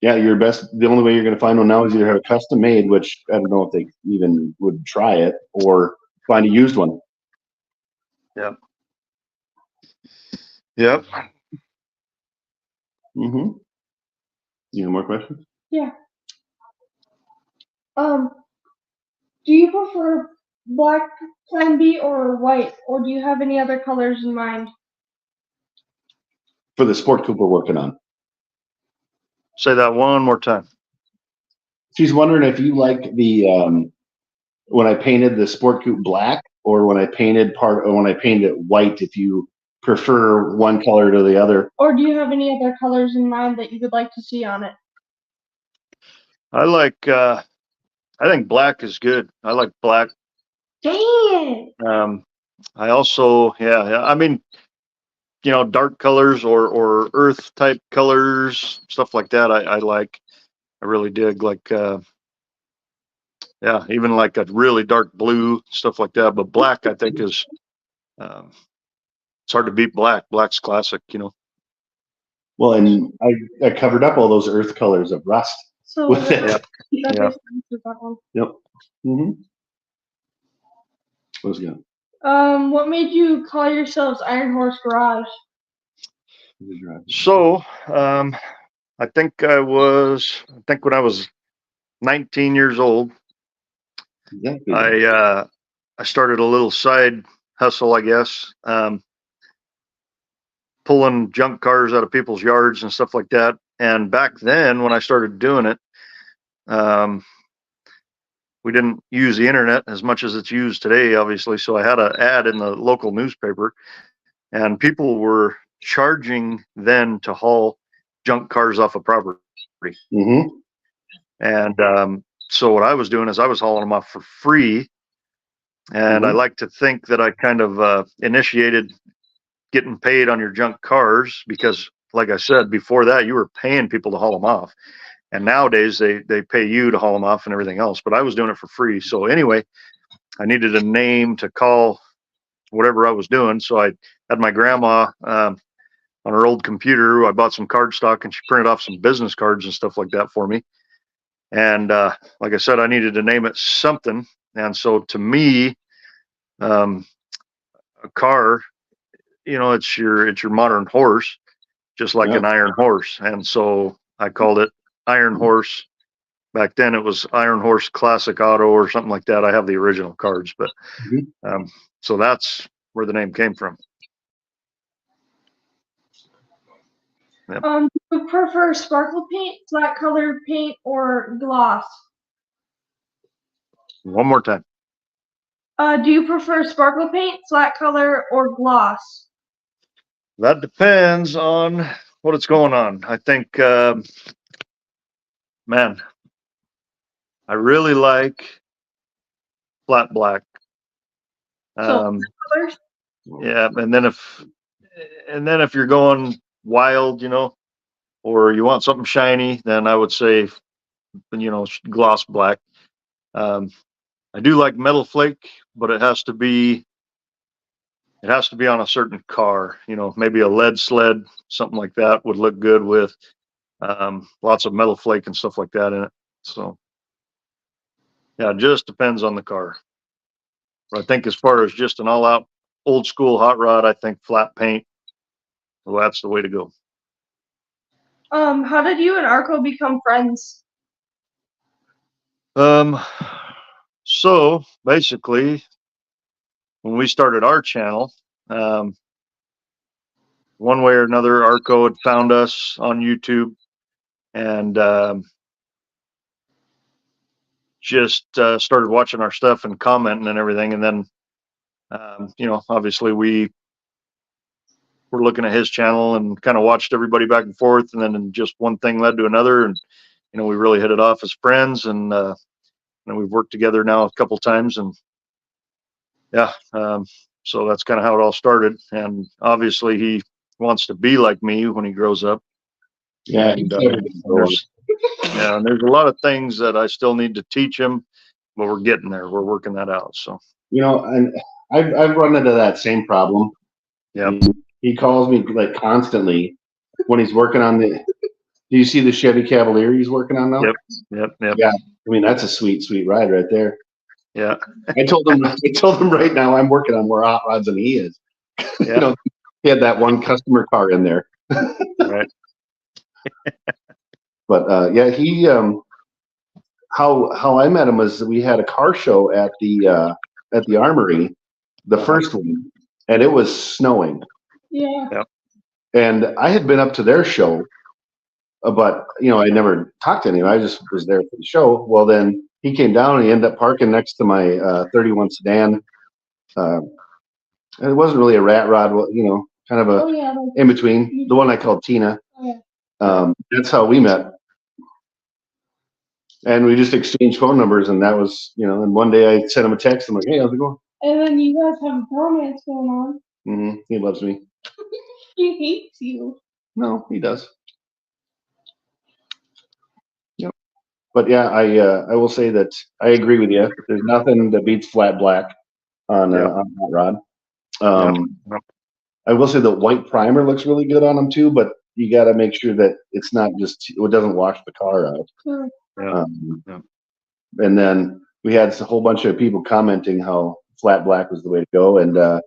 [SPEAKER 1] Yeah, the only way you're going to find one now is either have a custom made, which I don't know if they even would try it, or find a used one.
[SPEAKER 3] Yep.
[SPEAKER 1] Mm-hmm. You have more questions?
[SPEAKER 2] Yeah. Do you prefer black Plan B or white, or do you have any other colors in mind?
[SPEAKER 1] For the Sport Coupe we're working on.
[SPEAKER 3] Say that one more time.
[SPEAKER 1] She's wondering if you like the when I painted the Sport Coupe black, or when I painted it white, if you prefer one color to the other.
[SPEAKER 2] Or do you have any other colors in mind that you would like to see on it?
[SPEAKER 3] I think black is good. I like black.
[SPEAKER 2] Dang it!
[SPEAKER 3] I also, I mean, dark colors or earth type colors, stuff like that. I like. I really dig, like, even like a really dark blue, stuff like that. But black, I think, is it's hard to beat black. Black's classic,
[SPEAKER 1] Well, and I covered up all those earth colors of rust
[SPEAKER 2] So
[SPEAKER 1] with it.
[SPEAKER 3] Yep.
[SPEAKER 2] that
[SPEAKER 3] Yeah.
[SPEAKER 2] makes sense with that one.
[SPEAKER 1] Yep. Mm-hmm. What was good?
[SPEAKER 2] What made you call yourselves Iron Horse Garage?
[SPEAKER 3] So, I think when I was 19 years old,
[SPEAKER 1] Exactly.
[SPEAKER 3] I started a little side hustle, I guess, pulling junk cars out of people's yards and stuff like that. And back then, when I started doing it, um, we didn't use the internet as much as it's used today, obviously. So I had an ad in the local newspaper, and people were charging then to haul junk cars off of property.
[SPEAKER 1] Mm-hmm.
[SPEAKER 3] And so what I was doing is I was hauling them off for free. And I
[SPEAKER 1] Mhm.
[SPEAKER 3] like to think that I kind of initiated getting paid on your junk cars because, like I said, before that, you were paying people to haul them off. And nowadays they pay you to haul them off and everything else. But I was doing it for free. So anyway, I needed a name to call whatever I was doing. So I had my grandma on her old computer. I bought some card stock and she printed off some business cards and stuff like that for me. And like I said, I needed to name it something. And so to me, a car, it's your modern horse, just like
[SPEAKER 1] Yeah.
[SPEAKER 3] an iron horse. And so I called it Iron Horse. Back then it was Iron Horse Classic Auto or something like that. I have the original cards, but
[SPEAKER 1] Mhm.
[SPEAKER 3] so that's where the name came from. Yep.
[SPEAKER 2] Do you prefer sparkle paint, flat color paint, or gloss?
[SPEAKER 3] One more time.
[SPEAKER 2] Do you prefer sparkle paint, flat color, or gloss?
[SPEAKER 3] That depends on what it's going on. I think, man, I really like flat black.
[SPEAKER 2] So
[SPEAKER 3] Um,
[SPEAKER 2] colors.
[SPEAKER 3] yeah, and then if you're going wild, or you want something shiny, then I would say, gloss black. Um, I do like metal flake, but it has to be on a certain car. Maybe a lead sled, something like that would look good with lots of metal flake and stuff like that in it. So yeah, it just depends on the car. But I think as far as just an all-out old school hot rod, I think flat paint. Well, that's the way to go.
[SPEAKER 2] How did you and Arco become friends?
[SPEAKER 3] Um, so basically, when we started our channel, one way or another, Arco had found us on YouTube and just started watching our stuff and commenting and everything. And then, obviously we were looking at his channel and kind of watched everybody back and forth. And then just one thing led to another. And, we really hit it off as friends. And we've worked together now a couple times. And yeah, so that's kind of how it all started. And obviously he wants to be like me when he grows up.
[SPEAKER 1] Yeah.
[SPEAKER 3] And there's a lot of things that I still need to teach him, but we're getting there. We're working that out. So
[SPEAKER 1] And I've run into that same problem.
[SPEAKER 3] yeah,
[SPEAKER 1] He calls me like constantly when he's working on the. Do you see the Chevy Cavalier he's working on now?
[SPEAKER 3] yep.
[SPEAKER 1] Yeah. I mean, that's a sweet, sweet ride right there.
[SPEAKER 3] Yeah.
[SPEAKER 1] I told him right now I'm working on more hot rods than he is.
[SPEAKER 3] Yeah.
[SPEAKER 1] He had that one customer car in there.
[SPEAKER 3] Right.
[SPEAKER 1] But yeah, he how I met him was we had a car show at the Armory, the first one, and it was snowing.
[SPEAKER 2] Yeah.
[SPEAKER 3] Yep.
[SPEAKER 1] And I had been up to their show, but I never talked to anyone. I just was there for the show. Well, then he came down and he ended up parking next to my 31 sedan. And it wasn't really a rat rod, kind of a
[SPEAKER 2] Oh yeah.
[SPEAKER 1] in between. The one I called Tina.
[SPEAKER 2] Oh, yeah.
[SPEAKER 1] That's how we met. And we just exchanged phone numbers, and that was, and one day I sent him a text. I'm like, hey, how's it going?
[SPEAKER 2] And then you guys have romance going on.
[SPEAKER 1] Mm-hmm. He loves me.
[SPEAKER 2] He hates you.
[SPEAKER 1] No, he does. Yep. But yeah, I will say that I agree with you. There's nothing that beats flat black on hot rod.
[SPEAKER 3] Yep.
[SPEAKER 1] I will say the white primer looks really good on them too, but you got to make sure that it's not just it doesn't wash the car out.
[SPEAKER 3] Yeah.
[SPEAKER 1] Yeah. And then we had a whole bunch of people commenting how flat black was the way to go. And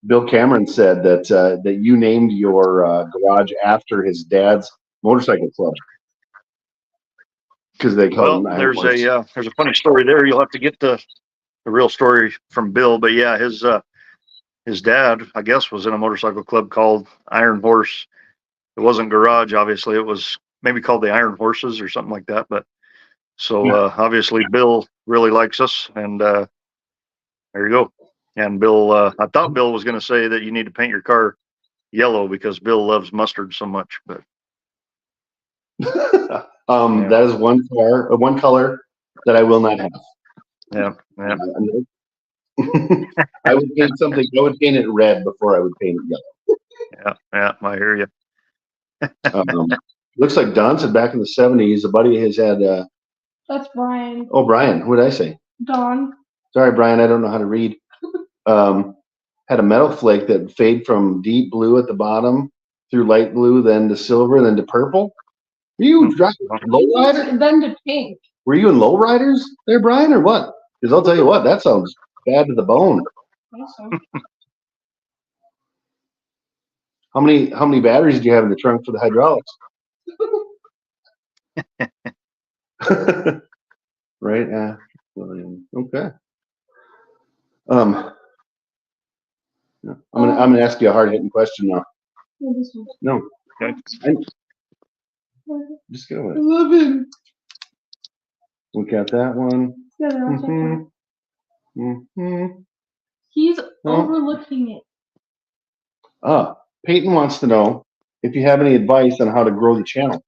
[SPEAKER 1] Bill Cameron said that you named your garage after his dad's motorcycle club because they called
[SPEAKER 3] Well,
[SPEAKER 1] him
[SPEAKER 3] there's a funny story there. You'll have to get the real story from Bill, but yeah, his dad, I guess, was in a motorcycle club called Iron Horse. It wasn't garage, obviously. It was maybe called the Iron Horses or something like that. But so obviously Bill really likes us, and there you go. And Bill, I thought Bill was going to say that you need to paint your car yellow because Bill loves mustard so much, but
[SPEAKER 1] that is one color that I will not have.
[SPEAKER 3] yeah.
[SPEAKER 1] I would paint something. I would paint it red before I would paint it yellow.
[SPEAKER 3] Yeah, I hear you.
[SPEAKER 1] Looks like Don said back in the 70s, a buddy of his had.
[SPEAKER 2] That's Brian.
[SPEAKER 1] Oh, Brian. What did I say?
[SPEAKER 2] Don.
[SPEAKER 1] Sorry, Brian. I don't know how to read. Had a metal flake that fade from deep blue at the bottom through light blue, then to silver, then to purple. Were you driving lowrider?
[SPEAKER 2] Then to pink.
[SPEAKER 1] Were you in lowriders there, Brian, or what? Because I'll tell you what, that sounds bad to the bone.
[SPEAKER 2] Awesome.
[SPEAKER 1] How many batteries do you have in the trunk for the hydraulics? Right? Yeah. Okay. I'm gonna ask you a hard hitting question now. No.
[SPEAKER 3] Okay.
[SPEAKER 1] Just go with
[SPEAKER 2] I
[SPEAKER 1] it.
[SPEAKER 2] love him.
[SPEAKER 1] We got that one.
[SPEAKER 2] Yeah, that's okay. He's overlooking it.
[SPEAKER 1] Peyton wants to know if you have any advice on how to grow the channel.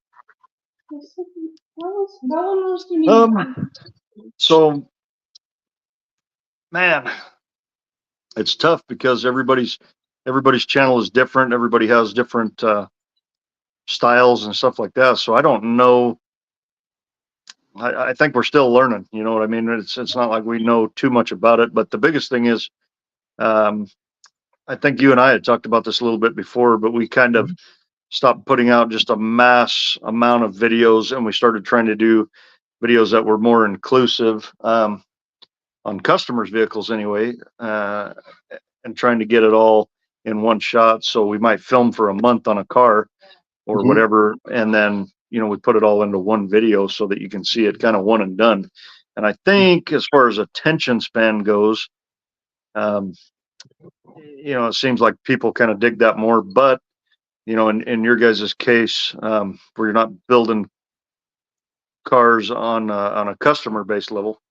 [SPEAKER 2] That one was gonna be
[SPEAKER 3] So, man, it's tough because everybody's channel is different. Everybody has different styles and stuff like that. So I don't know. I think we're still learning. You know what I mean? It's not like we know too much about it. But the biggest thing is, I think you and I had talked about this a little bit before, but we kind of stopped putting out just a mass amount of videos, and we started trying to do videos that were more inclusive on customers' vehicles anyway, and trying to get it all in one shot. So we might film for a month on a car or whatever, and then we put it all into one video so that you can see it kind of one and done. And I think as far as attention span goes, it seems like people kind of dig that more. But in your guys' case, where you're not building cars on a customer based level,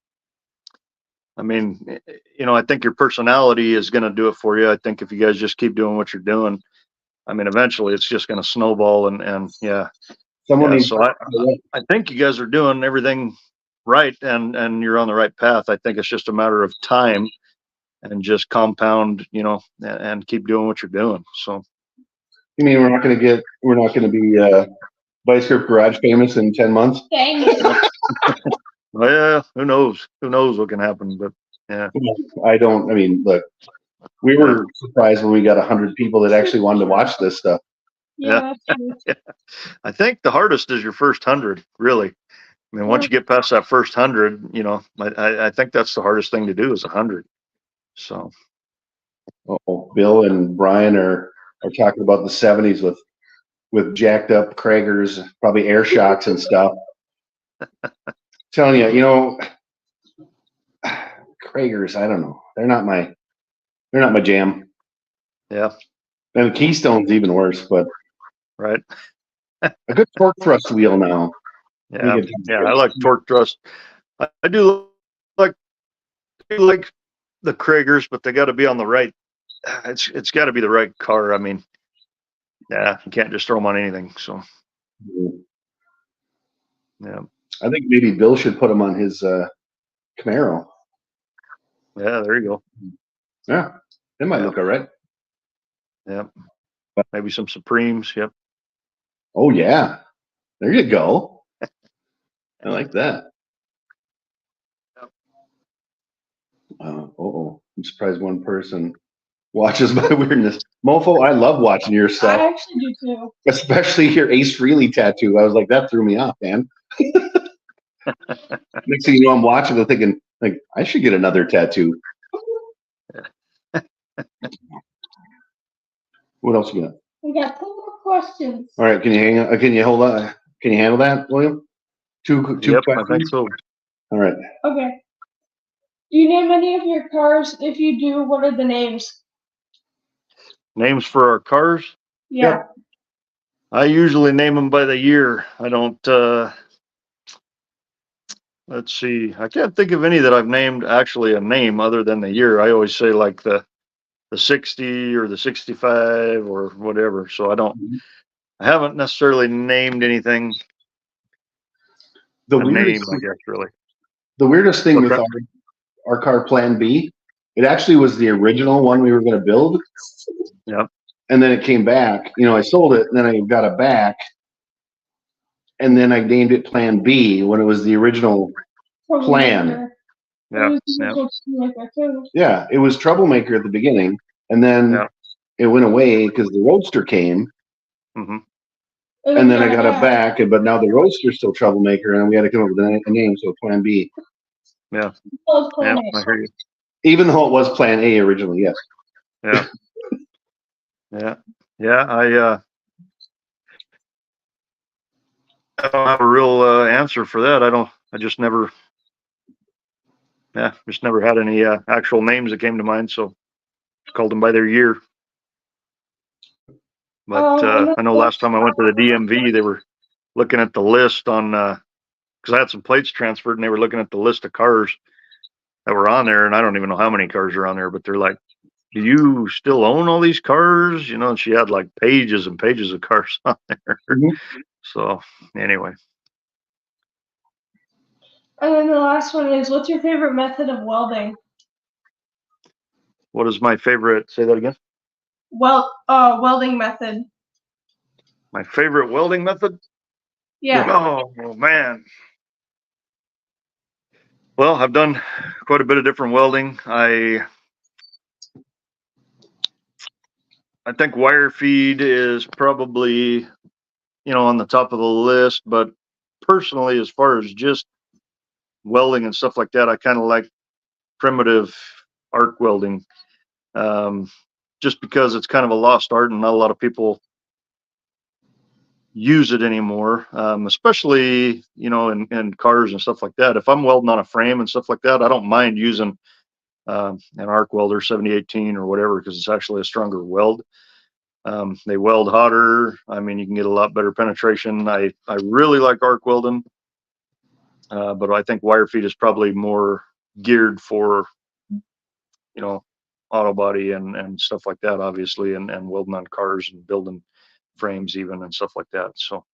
[SPEAKER 3] I mean, I think your personality is going to do it for you. I think if you guys just keep doing what you're doing, I mean, eventually it's just going to snowball and yeah. So I think you guys are doing everything right and you're on the right path. I think it's just a matter of time and just compound, and keep doing what you're doing. So.
[SPEAKER 1] You mean we're not going to be Vice Grip Garage famous in 10 months?
[SPEAKER 2] Dang it.
[SPEAKER 3] Well, yeah, who knows what can happen, but yeah.
[SPEAKER 1] I mean, look, we were surprised when we got 100 people that actually wanted to watch this stuff.
[SPEAKER 2] Yeah, that's true.
[SPEAKER 3] Yeah. I think the hardest is your first 100, really. I mean, once you get past that first 100, I think that's the hardest thing to do is 100. So.
[SPEAKER 1] Bill and Brian are talking about the 70s with jacked up Kragers, probably air shocks and stuff. Telling you, Kragers, I don't know. They're not my jam.
[SPEAKER 3] Yeah.
[SPEAKER 1] And Keystone's even worse, but
[SPEAKER 3] right.
[SPEAKER 1] A good torque thrust wheel now.
[SPEAKER 3] Yeah. I like torque thrust. I do like the Kragers, but they got to be on the right. It's got to be the right car. I mean, yeah, you can't just throw them on anything. So, yeah.
[SPEAKER 1] I think maybe Bill should put them on his Camaro.
[SPEAKER 3] Yeah, there you go.
[SPEAKER 1] Yeah, that might look all right.
[SPEAKER 3] Yeah, maybe some Supremes. Yep.
[SPEAKER 1] Oh yeah, there you go. I like that. I'm surprised one person watches my weirdness. Mofo, I love watching your stuff,
[SPEAKER 2] I actually do too.
[SPEAKER 1] especially your Ace Frehley tattoo. I was like, that threw me off, man. Next thing you know, I'm watching it thinking, like, I should get another tattoo. What else you got?
[SPEAKER 2] We got 2 more questions.
[SPEAKER 1] All right, can you hang? Can you hold on? Can you handle that, William? Two
[SPEAKER 3] Yep, I
[SPEAKER 1] questions.
[SPEAKER 3] think so.
[SPEAKER 1] All right.
[SPEAKER 2] Okay. Do you name any of your cars? If you do, what are the names?
[SPEAKER 3] Names for our cars?
[SPEAKER 2] Yeah.
[SPEAKER 1] Yep.
[SPEAKER 3] I usually name them by the year. I don't, let's see. I can't think of any that I've named actually a name other than the year. I always say like the 60 or the 65 or whatever. So I haven't necessarily named anything
[SPEAKER 1] The
[SPEAKER 3] a name,
[SPEAKER 1] weirdest,
[SPEAKER 3] I guess, really.
[SPEAKER 1] the weirdest thing
[SPEAKER 3] What's
[SPEAKER 1] with
[SPEAKER 3] that?
[SPEAKER 1] our car Plan B, it actually was the original one we were going to build,
[SPEAKER 3] Yeah.
[SPEAKER 1] and then it came back. You know, I sold it, and then I got it back, and then I named it Plan B when it was the original plan.
[SPEAKER 3] Yeah.
[SPEAKER 2] It
[SPEAKER 3] Yeah.
[SPEAKER 2] was like that too.
[SPEAKER 1] Yeah, it was Troublemaker at the beginning, and then
[SPEAKER 3] Yeah.
[SPEAKER 1] it went away because the Roadster came,
[SPEAKER 3] Hmm.
[SPEAKER 1] and then I got it back. But now the Roadster's still Troublemaker, and we had to come up with a name, so Plan B.
[SPEAKER 3] Yeah.
[SPEAKER 2] Well,
[SPEAKER 3] Yeah.
[SPEAKER 2] Plan A.
[SPEAKER 3] I hear you.
[SPEAKER 1] Even though it was Plan A originally, yes.
[SPEAKER 3] Yeah. Yeah. Yeah. I don't have a real answer for that. I just never had any actual names that came to mind, so called them by their year. But I know last time I went to the DMV, they were looking at the list on because I had some plates transferred, and they were looking at the list of cars that were on there, and I don't even know how many cars are on there, but they're like, "Do you still own all these cars?" You know, and she had like pages and pages of cars on there.
[SPEAKER 1] Mhm.
[SPEAKER 3] So anyway,
[SPEAKER 2] And then the last one is, what's your favorite method of welding?
[SPEAKER 3] what is my favorite? Say that again.
[SPEAKER 2] Welding method.
[SPEAKER 3] My favorite welding method?
[SPEAKER 2] Yeah.
[SPEAKER 3] Oh man. Well, I've done quite a bit of different welding. I think wire feed is probably, on the top of the list, but personally, as far as just welding and stuff like that, I kind of like primitive arc welding. Just because it's kind of a lost art and not a lot of people use it anymore, especially, in cars and stuff like that. If I'm welding on a frame and stuff like that, I don't mind using an arc welder 7018 or whatever, because it's actually a stronger weld. They weld hotter. I mean, you can get a lot better penetration. I really like arc welding, but I think wire feed is probably more geared for, auto body and stuff like that, obviously, and welding on cars and building frames even and stuff like that. So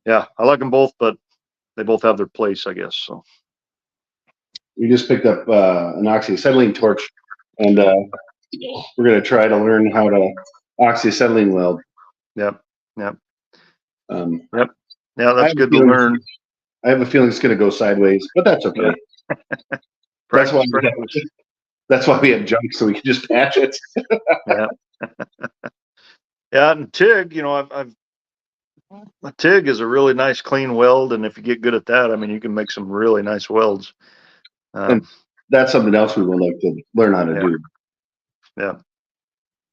[SPEAKER 3] yeah, I like them both, but they both have their place, I guess. So
[SPEAKER 1] We just picked up an oxyacetylene torch, and we're going to try to learn how to oxyacetylene weld.
[SPEAKER 3] yep. Yep.
[SPEAKER 1] Um,
[SPEAKER 3] Yep. Yeah,
[SPEAKER 1] I
[SPEAKER 3] that's
[SPEAKER 1] have a
[SPEAKER 3] good to
[SPEAKER 1] feeling-
[SPEAKER 3] learn.
[SPEAKER 1] I have a feeling it's going to go sideways, but that's okay.
[SPEAKER 3] Yeah.
[SPEAKER 1] That's why
[SPEAKER 3] Practice.
[SPEAKER 1] That's why we have junk, so we can just patch it.
[SPEAKER 3] Yeah. Yeah, and TIG, a TIG is a really nice clean weld, and if you get good at that, I mean, you can make some really nice welds.
[SPEAKER 1] And that's something else we would like to learn how to
[SPEAKER 3] Yeah.
[SPEAKER 1] do.
[SPEAKER 3] Yeah.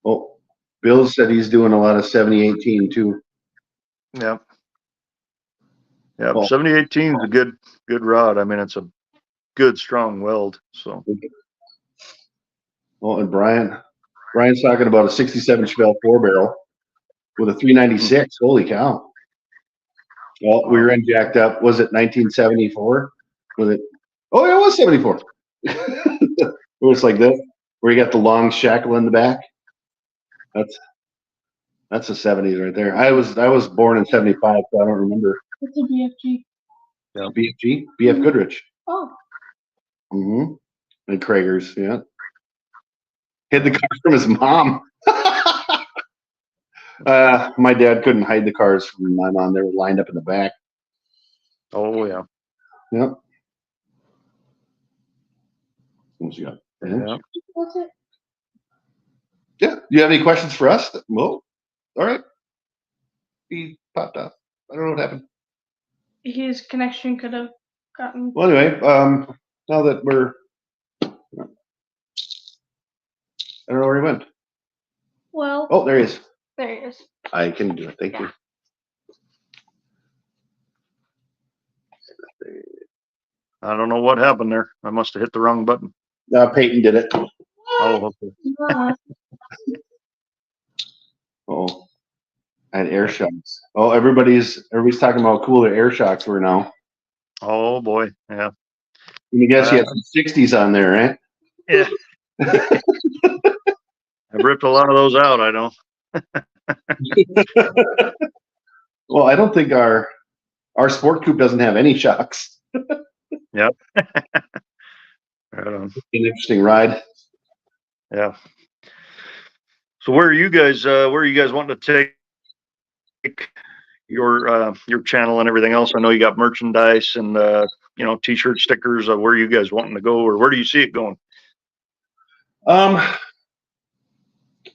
[SPEAKER 1] Oh, Bill said he's doing a lot of 7018 too.
[SPEAKER 3] Yeah. Yeah.
[SPEAKER 1] Well,
[SPEAKER 3] 7018 is a good rod. I mean, it's a good strong weld. So
[SPEAKER 1] and Brian's talking about a 67 Chevelle 4-barrel with a 396. Holy cow! Well, we ran jacked up. Was it 1974? Was it? Oh, it was 74. It was like this, where you got the long shackle in the back. That's the 70s right there. I was born in 75, so I don't remember.
[SPEAKER 2] It's a BFG.
[SPEAKER 3] Yeah.
[SPEAKER 1] BFG, BF Goodrich.
[SPEAKER 2] Oh.
[SPEAKER 1] Mm-hmm. And Krager's, yeah. Hid the car from his mom. My dad couldn't hide the cars from my mom. They were lined up in the back.
[SPEAKER 3] oh yeah.
[SPEAKER 1] Yep. What you got?
[SPEAKER 3] Yeah.
[SPEAKER 2] What's it?
[SPEAKER 1] Yeah. Do you have any questions for us? Well, all right. He popped off. I don't know what happened.
[SPEAKER 2] His connection could have gotten.
[SPEAKER 1] Well, anyway, now that we're, I don't know where he went.
[SPEAKER 2] Well,
[SPEAKER 1] Oh, there he is.
[SPEAKER 2] there he is.
[SPEAKER 1] I can do it. Thank you.
[SPEAKER 3] I don't know what happened there. I must have hit the wrong button.
[SPEAKER 1] Peyton did it.
[SPEAKER 3] Oh, okay.
[SPEAKER 1] Oh, I had air shocks. Oh, everybody's talking about how cool their air shocks were now.
[SPEAKER 3] Oh boy. Yeah.
[SPEAKER 1] Let me guess, you had some 60s on there, right?
[SPEAKER 3] Yeah. I've ripped a lot of those out, I know.
[SPEAKER 1] Well, I don't think our sport coupe doesn't have any shocks.
[SPEAKER 3] Yep. Right on.
[SPEAKER 1] An interesting ride.
[SPEAKER 3] Yeah. So where are you guys wanting to take your channel and everything else? I know you got merchandise and t-shirt stickers. Where are you guys wanting to go, or where do you see it going?
[SPEAKER 1] I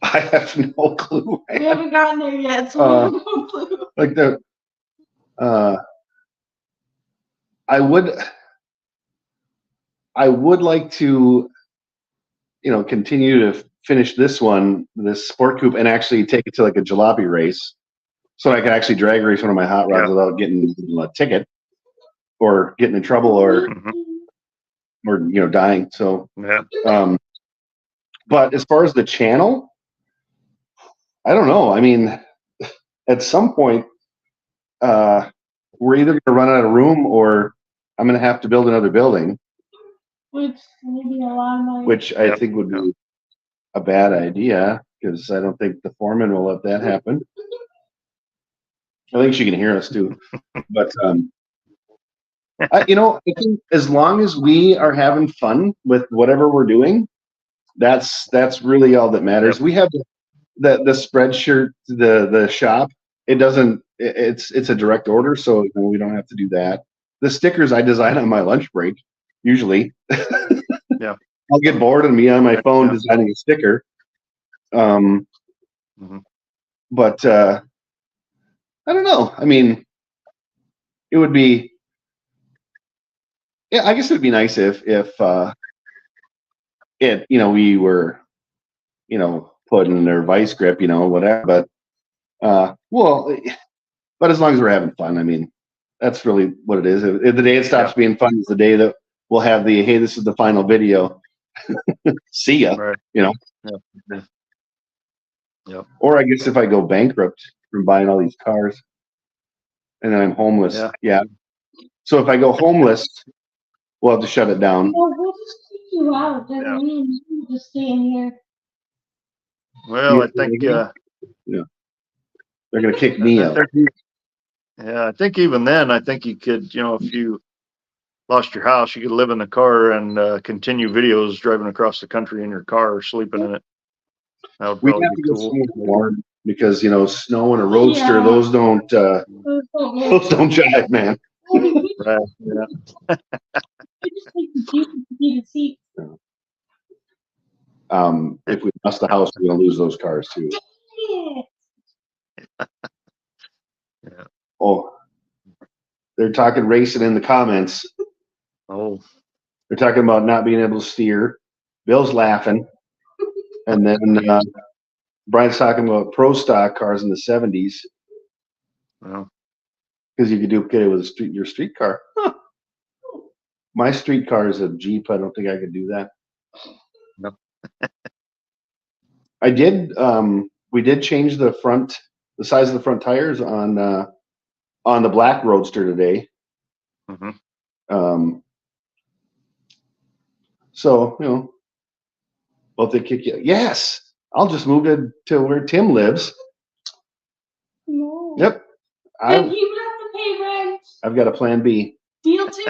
[SPEAKER 1] have no clue.
[SPEAKER 2] We haven't gotten there yet, so we have no clue.
[SPEAKER 1] Like I would like to, continue to finish this sport coupe, and actually take it to like a jalopy race, so I can actually drag race one of my hot rods without getting a ticket or getting in trouble or dying. So
[SPEAKER 3] Yeah.
[SPEAKER 1] But as far as the channel, I don't know. I mean, at some point, we're either going to run out of room, or I'm going to have to build another building,
[SPEAKER 2] Which maybe a lot of money.
[SPEAKER 1] which I think would be a bad idea, because I don't think the foreman will let that happen. I think she can hear us too. But I think as long as we are having fun with whatever we're doing, that's really all that matters.
[SPEAKER 3] Yep.
[SPEAKER 1] We have the spreadshirt, the shop. It's a direct order, so we don't have to do that. The stickers I design on my lunch break, usually.
[SPEAKER 3] Yeah.
[SPEAKER 1] I'll get bored and be on my phone designing a sticker. But I don't know. I mean, it would be, I guess it would be nice if we were, put in their vice grip, whatever. But but as long as we're having fun, I mean, that's really what it is. If the day it stops being fun is the day that we'll have hey, this is the final video. See ya.
[SPEAKER 3] Right.
[SPEAKER 1] Yep. Or I guess if I go bankrupt from buying all these cars, and then I'm homeless. Yeah. So if I go homeless, we'll have to shut it down.
[SPEAKER 2] No, we'll just kick you out. Me and you just stay in here.
[SPEAKER 3] Well, I think
[SPEAKER 1] they're gonna kick me out.
[SPEAKER 3] I think even then, I think you could, if you lost your house, you could live in the car and continue videos driving across the country in your car or sleeping in it. That would probably be cool.
[SPEAKER 1] Warm, because snow and a roadster, those don't jive, man.
[SPEAKER 3] Right. Yeah.
[SPEAKER 2] Just take the Jeep and the seat.
[SPEAKER 1] If we lost the house, we're gonna lose those cars too.
[SPEAKER 3] Yeah.
[SPEAKER 1] Oh, they're talking racing in the comments.
[SPEAKER 3] Oh.
[SPEAKER 1] They're talking about not being able to steer. Bill's laughing, and then Brian's talking about pro stock cars in the 70s.
[SPEAKER 3] Well,
[SPEAKER 1] because you could duplicate it with your street car. Huh. My street car is a Jeep. I don't think I could do that.
[SPEAKER 3] No.
[SPEAKER 1] I did. We did change the size of the front tires on the black Roadster today. So both they kick you. Yes, I'll just move it to where Tim lives.
[SPEAKER 2] No.
[SPEAKER 1] Yep.
[SPEAKER 2] And you have to pay rent.
[SPEAKER 1] I've got a plan B.
[SPEAKER 2] Deal too.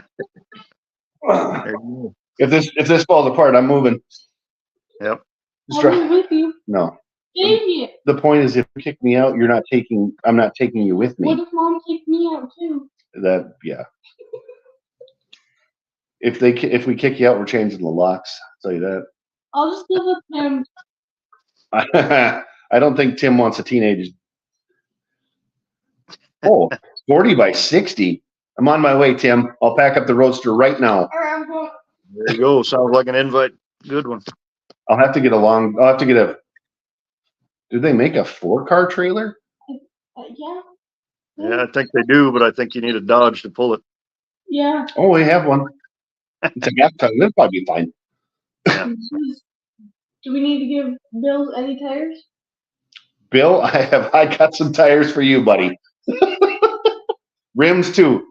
[SPEAKER 1] If this falls apart, I'm moving.
[SPEAKER 3] Yep.
[SPEAKER 2] I'll move with you.
[SPEAKER 1] No.
[SPEAKER 2] Idiot.
[SPEAKER 1] The point is, if you kick me out, I'm not taking you with me.
[SPEAKER 2] What if Mom kicked me out too?
[SPEAKER 1] If we kick you out, we're changing the locks. I'll tell you that.
[SPEAKER 2] I'll just live with him.
[SPEAKER 1] I don't think Tim wants a teenage. Oh, 40 by 60. I'm on my way, Tim. I'll pack up the roadster right now.
[SPEAKER 2] All right, I'm going.
[SPEAKER 3] There you go. Sounds like an invite. Good one.
[SPEAKER 1] I'll have to get a. Do they make a 4-car trailer?
[SPEAKER 2] Yeah.
[SPEAKER 3] Yeah, I think they do, but I think you need a Dodge to pull it.
[SPEAKER 2] Yeah.
[SPEAKER 1] Oh, we have one. It's a half ton. That'll probably be fine.
[SPEAKER 2] Do we need to give Bill any tires?
[SPEAKER 1] Bill, I got some tires for you, buddy. Rims too.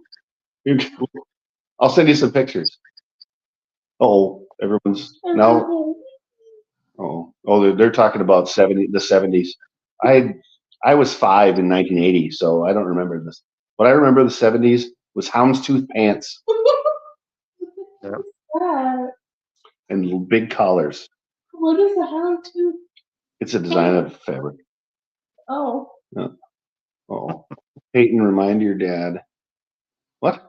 [SPEAKER 1] I'll send you some pictures. Oh, everyone's now. Oh, they're talking about the 70s. I was 5 in 1980, so I don't remember this. What I remember the 70s was houndstooth pants
[SPEAKER 2] Yeah.
[SPEAKER 1] and big collars.
[SPEAKER 2] What is the houndstooth?
[SPEAKER 1] It's a design of fabric.
[SPEAKER 2] Oh.
[SPEAKER 1] Oh, Peyton, remind your dad. What?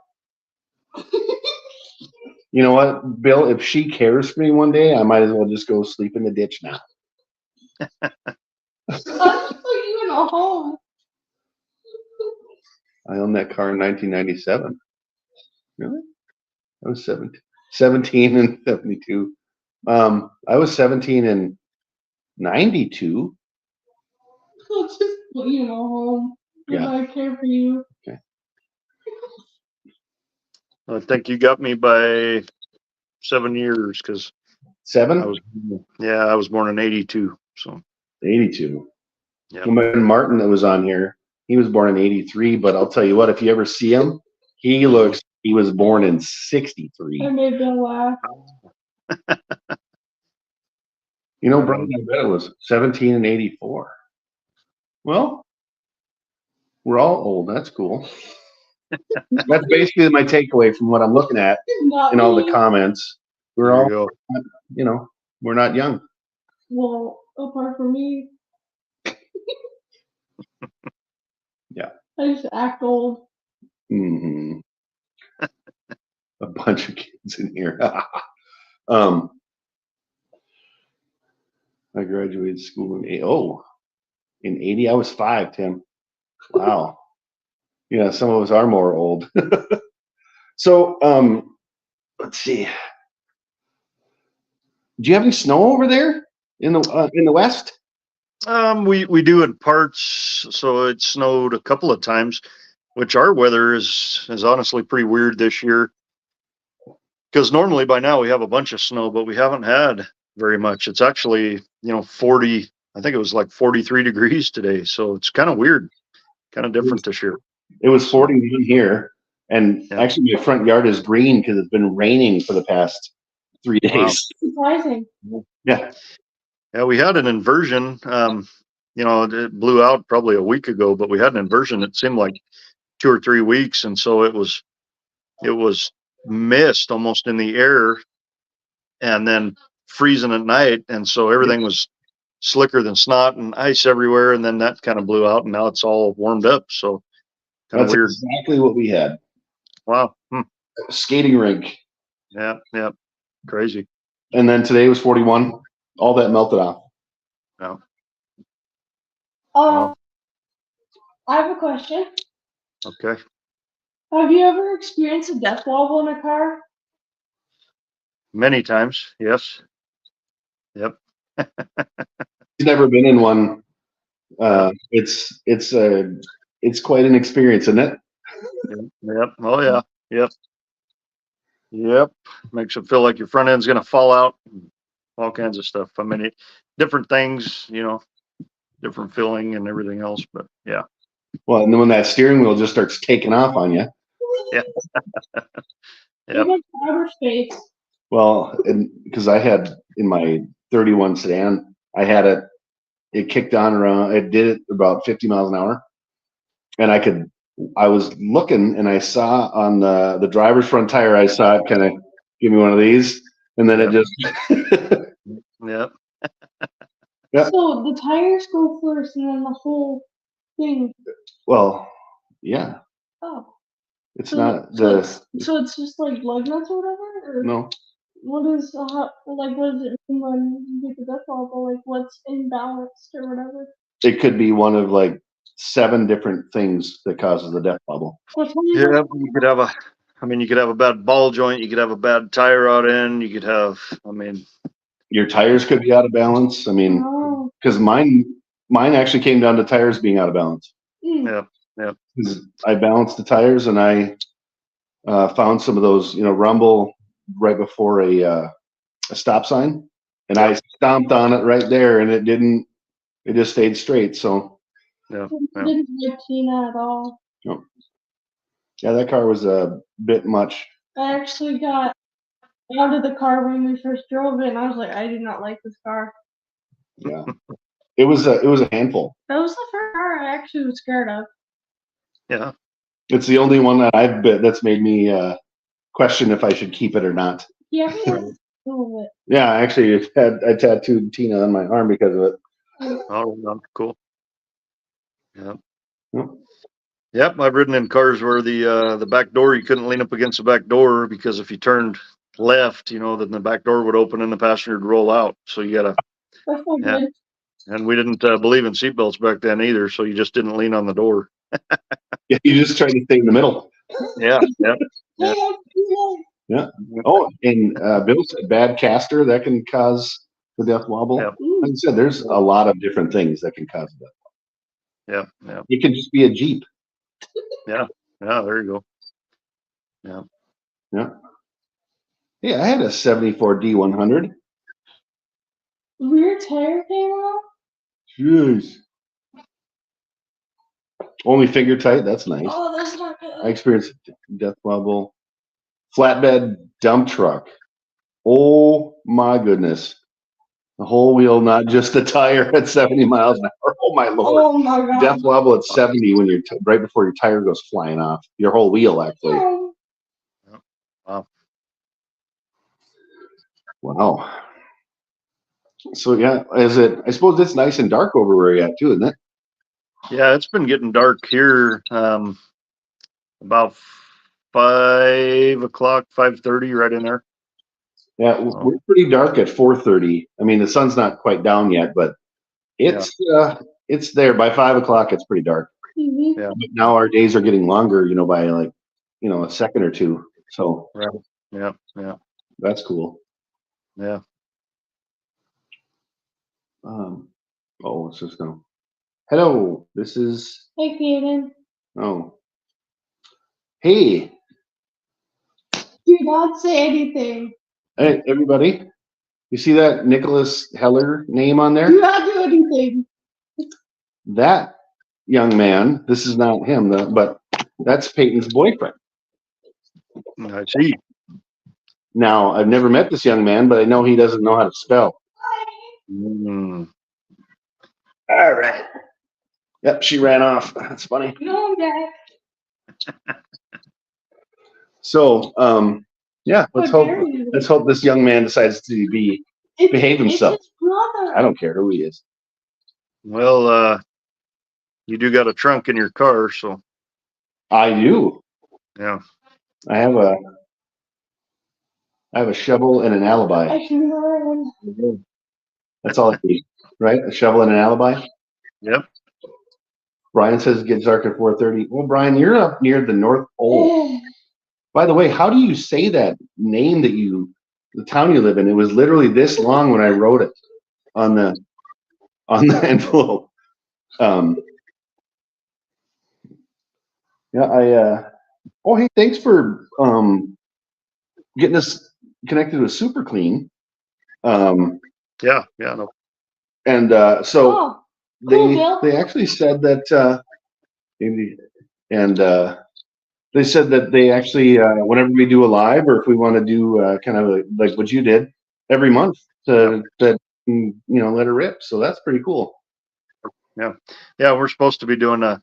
[SPEAKER 1] You know what, Bill? If she cares for me one day, I might as well just go sleep in the ditch now.
[SPEAKER 2] I'll put you in a home.
[SPEAKER 1] I owned that car in 1997. Really? I was 17 in 72. I was 17 in 92.
[SPEAKER 2] I'll just put you in a home.
[SPEAKER 1] Yeah.
[SPEAKER 2] I care for you.
[SPEAKER 3] I think you got me by 7 years because
[SPEAKER 1] 7?
[SPEAKER 3] I was born in 82. So
[SPEAKER 1] 82.
[SPEAKER 3] Yeah.
[SPEAKER 1] When Martin that was on here, he was born in 83, but I'll tell you what, if you ever see him, he was born in 63.
[SPEAKER 2] I made Bill laugh.
[SPEAKER 1] You know, Brian, I bet it was 17 and 84. Well, we're all old. That's cool. That's basically my takeaway from what I'm looking at
[SPEAKER 2] Not
[SPEAKER 1] in all the
[SPEAKER 2] me.
[SPEAKER 1] comments. We're
[SPEAKER 3] there
[SPEAKER 1] all,
[SPEAKER 3] you go.
[SPEAKER 1] we're not young.
[SPEAKER 2] Well, apart from me.
[SPEAKER 1] Yeah.
[SPEAKER 2] I just act old.
[SPEAKER 1] Hmm. A bunch of kids in here. I graduated school in in 80. I was 5, Tim. Wow. Yeah, some of us are more old. So, let's see. Do you have any snow over there in the west?
[SPEAKER 3] We do in parts. So it snowed a couple of times, which our weather is honestly pretty weird this year. Because normally by now we have a bunch of snow, but we haven't had very much. It's actually 40. I think it was like 43 degrees today. So it's kind of weird, kind of different this year.
[SPEAKER 1] It was 41 here, and
[SPEAKER 3] Yeah.
[SPEAKER 1] actually my front yard is green because it's been raining for the past 3 days.
[SPEAKER 3] Wow.
[SPEAKER 2] Surprising.
[SPEAKER 1] Yeah.
[SPEAKER 3] Yeah, we had an inversion. It blew out probably a week ago, but we had an inversion. It seemed like 2 or 3 weeks, and so it was mist almost in the air, and then freezing at night, and so everything was slicker than snot and ice everywhere, and then that kind of blew out, and now it's all warmed up. So kind of
[SPEAKER 1] That's
[SPEAKER 3] weird.
[SPEAKER 1] exactly what we had.
[SPEAKER 3] Wow.
[SPEAKER 1] A skating rink.
[SPEAKER 3] Yeah. Crazy.
[SPEAKER 1] And then today was 41. All that melted off.
[SPEAKER 3] Yeah.
[SPEAKER 2] I have a question.
[SPEAKER 3] Okay.
[SPEAKER 2] Have you ever experienced a death wobble in a car?
[SPEAKER 3] Many times. Yes. Yep.
[SPEAKER 1] You've never been in one. It's quite an experience, isn't it?
[SPEAKER 3] Yep. Oh yeah. Yep. Makes it feel like your front end's gonna fall out. All kinds of stuff. I mean, different things, different filling and everything else. But yeah.
[SPEAKER 1] Well, and then when that steering wheel just starts taking off on you.
[SPEAKER 3] Yeah. Yep.
[SPEAKER 2] Even driver's face.
[SPEAKER 1] Well, and because I had in my 31 sedan, I had it kicked on around, it did it about 50 miles an hour. And I was looking and I saw on the driver's front tire, I saw it kind of give me one of these. And then it just.
[SPEAKER 3] Yep.
[SPEAKER 1] Yep.
[SPEAKER 2] So the tires go first and then the whole thing.
[SPEAKER 1] Well, yeah.
[SPEAKER 2] Oh.
[SPEAKER 1] It's
[SPEAKER 2] So,
[SPEAKER 1] not
[SPEAKER 2] so it's just like lug nuts or whatever? Or?
[SPEAKER 1] No.
[SPEAKER 2] what is what does it mean when you get the death wobble? Like what's imbalanced or whatever?
[SPEAKER 1] It could be one of like 7 different things that causes the death bubble.
[SPEAKER 2] What's one of
[SPEAKER 3] Yeah,
[SPEAKER 2] the-
[SPEAKER 3] you could have you could have a bad ball joint, you could have a bad tire out end, you could have,
[SPEAKER 1] Your tires could be out of balance. I mean,
[SPEAKER 2] Oh.
[SPEAKER 1] because mine actually came down to tires being out of balance.
[SPEAKER 2] Mm.
[SPEAKER 3] yeah,
[SPEAKER 1] 'Cause I balanced the tires and I found some of those, rumble right before a stop sign, and I stomped on it right there, and it didn't. It just stayed straight. So
[SPEAKER 3] yeah,
[SPEAKER 2] I didn't like Tina at all.
[SPEAKER 1] yeah, that car was a bit much.
[SPEAKER 2] I actually got out of the car when we first drove it, and I was like, I do not like this car.
[SPEAKER 1] Yeah, it was a handful.
[SPEAKER 2] That was the first car I actually was scared of.
[SPEAKER 3] yeah.
[SPEAKER 1] It's the only one that I've bit that's made me question if I should keep it or not.
[SPEAKER 2] Yeah, I was cool with it.
[SPEAKER 1] Yeah, actually, I tattooed Tina on my arm because of it.
[SPEAKER 3] Oh, cool. Yeah.
[SPEAKER 1] Yep.
[SPEAKER 3] Yep, I've ridden in cars where the back door, you couldn't lean up against the back door because if you turned left, then the back door would open and the passenger would roll out. So you gotta,
[SPEAKER 2] That's not
[SPEAKER 3] yeah.
[SPEAKER 2] good.
[SPEAKER 3] And we didn't believe in seatbelts back then either, so you just didn't lean on the door.
[SPEAKER 1] Yeah, you just tried to stay in the middle.
[SPEAKER 3] Yeah, yeah. Yeah.
[SPEAKER 2] Yeah.
[SPEAKER 1] Oh, and Bill said bad caster that can cause the death wobble.
[SPEAKER 3] Yeah.
[SPEAKER 1] Like I said, there's a lot of different things that can cause that.
[SPEAKER 3] Yeah, yeah,
[SPEAKER 1] It can just be a Jeep.
[SPEAKER 3] yeah. There you go. Yeah.
[SPEAKER 1] Yeah. Yeah, I had a 74 D100.
[SPEAKER 2] Rear tire came off?
[SPEAKER 1] Jeez. Only finger tight. That's nice.
[SPEAKER 2] Oh, that's not
[SPEAKER 1] I
[SPEAKER 2] good.
[SPEAKER 1] experienced death wobble. Flatbed dump truck. Oh my goodness. The whole wheel, not just the tire at 70 miles an hour. Oh my lord.
[SPEAKER 2] Oh my god.
[SPEAKER 1] Death wobble at 70 when you're right before your tire goes flying off. Your whole wheel, actually.
[SPEAKER 2] Oh.
[SPEAKER 3] Wow.
[SPEAKER 1] Wow. So yeah, I suppose it's nice and dark over where you're at too, isn't it?
[SPEAKER 3] Yeah, it's been getting dark here. About 5 o'clock, 5:30, right in there.
[SPEAKER 1] Yeah, we're pretty dark at 4:30. I mean, the sun's not quite down yet, but it's there. By 5 o'clock, it's pretty dark.
[SPEAKER 2] Mhm.
[SPEAKER 3] Yeah.
[SPEAKER 1] But now our days are getting longer, by like, a second or two. So
[SPEAKER 3] Right. Yeah, yeah,
[SPEAKER 1] that's cool.
[SPEAKER 3] yeah.
[SPEAKER 1] What's this now? Hello, this is.
[SPEAKER 2] Hey, Kaden.
[SPEAKER 1] Oh, hey,
[SPEAKER 2] Do not say anything.
[SPEAKER 1] hey, everybody. You see that Nicholas Heller name on there?
[SPEAKER 2] Do not do anything.
[SPEAKER 1] That young man, this is not him, but that's Peyton's boyfriend.
[SPEAKER 3] I see.
[SPEAKER 1] Now, I've never met this young man, but I know he doesn't know how to spell.
[SPEAKER 3] Mm.
[SPEAKER 1] All right. Yep, she ran off. That's funny.
[SPEAKER 2] No, I'm back.
[SPEAKER 1] So, yeah, let's
[SPEAKER 2] How
[SPEAKER 1] hope
[SPEAKER 2] dare you.
[SPEAKER 1] this young man decides to behave himself.
[SPEAKER 2] It's his brother.
[SPEAKER 1] I don't care who he is.
[SPEAKER 3] Well, you do got a trunk in your car, so
[SPEAKER 1] I do.
[SPEAKER 3] yeah.
[SPEAKER 1] I have a shovel and an alibi.
[SPEAKER 2] I can learn.
[SPEAKER 1] That's all I need, right? A shovel and an alibi.
[SPEAKER 3] Yep.
[SPEAKER 1] Brian says it gets dark at 4:30. Well, Brian, you're up near the North Pole. By the way, how do you say that name the town you live in? It was literally this long when I wrote it on the envelope. Yeah, hey, thanks for getting us connected with Super Clean.
[SPEAKER 3] Yeah, no.
[SPEAKER 1] And so
[SPEAKER 2] Oh, cool, Bill.
[SPEAKER 1] they actually said that they said that they actually whenever we do a live or if we want to do kind of like what you did every month to let her rip. So that's pretty cool.
[SPEAKER 3] Yeah, we're supposed to be doing a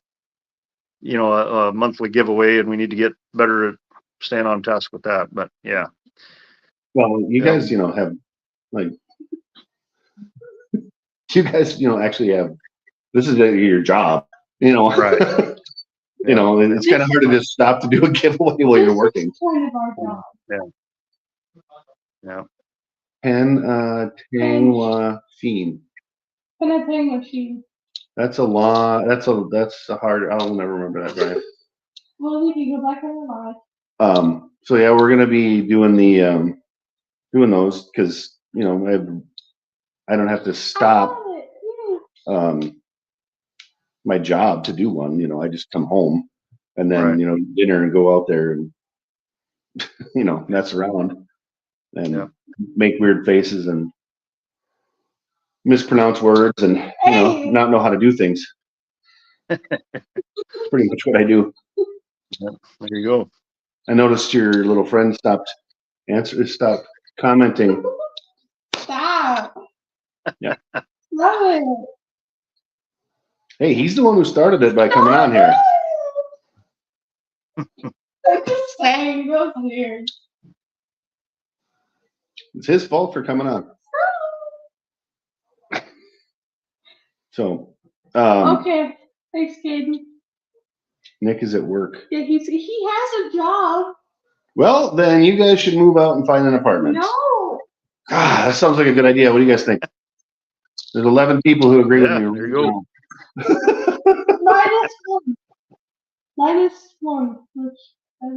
[SPEAKER 3] monthly giveaway, and we need to get better at staying on task with that. But yeah.
[SPEAKER 1] Well, you guys, have like you guys, actually have this is your job,
[SPEAKER 3] Right.
[SPEAKER 1] It's kind of hard to just stop to do a giveaway while you're working.
[SPEAKER 2] Point of our job.
[SPEAKER 3] Yeah.
[SPEAKER 1] Pentanguishene.
[SPEAKER 2] Penang machine.
[SPEAKER 1] That's a long. That's a hard. I'll never remember that, Brian.
[SPEAKER 2] Well, we can go back on the live.
[SPEAKER 1] So yeah, we're gonna be doing doing those because I don't have to stop my job to do one. I just come home and then
[SPEAKER 3] Right.
[SPEAKER 1] eat dinner and go out there and mess around and
[SPEAKER 3] Yeah.
[SPEAKER 1] make weird faces and mispronounce words and not know how to do things. Pretty much what I do.
[SPEAKER 3] Yeah, there you go.
[SPEAKER 1] I noticed your little friend stopped commenting.
[SPEAKER 2] Stop.
[SPEAKER 1] Yeah.
[SPEAKER 2] Love it.
[SPEAKER 1] Hey, he's the one who started it by coming on here.
[SPEAKER 2] I'm just saying, that was weird.
[SPEAKER 1] It's his fault for coming on. So,
[SPEAKER 2] Okay. Thanks, Caden.
[SPEAKER 1] Nick is at work.
[SPEAKER 2] Yeah, he has a job.
[SPEAKER 1] Well, then you guys should move out and find an apartment.
[SPEAKER 2] No.
[SPEAKER 1] Ah, that sounds like a good idea. What do you guys think? There's 11 people who agree with me.
[SPEAKER 3] There you go.
[SPEAKER 2] -1. -1, which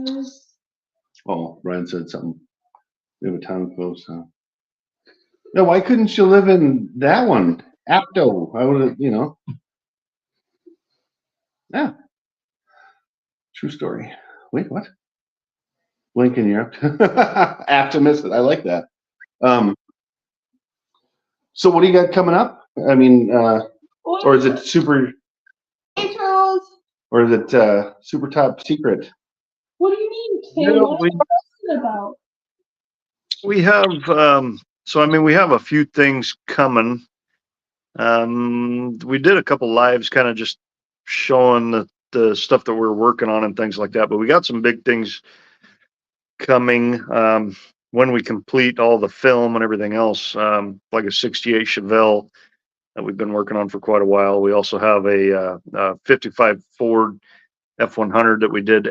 [SPEAKER 2] is.
[SPEAKER 1] Oh, Brian said something. We have a town close. No, why couldn't you live in that one? Apto. I would have, Yeah. True story. Wait, what? Lincoln, you're optimistic. I like that. So what do you got coming up? I mean, or is it super?
[SPEAKER 2] Hey, Charles.
[SPEAKER 1] Or is it super top secret?
[SPEAKER 2] What do you mean, Kay?
[SPEAKER 3] Yeah,
[SPEAKER 2] What are you talking about?
[SPEAKER 3] We have so I mean we have a few things coming. We did a couple lives kind of just showing the stuff that we're working on and things like that, but we got some big things coming when we complete all the film and everything else, like a 68 Chevelle that we've been working on for quite a while. We also have a 55 Ford F100 that we did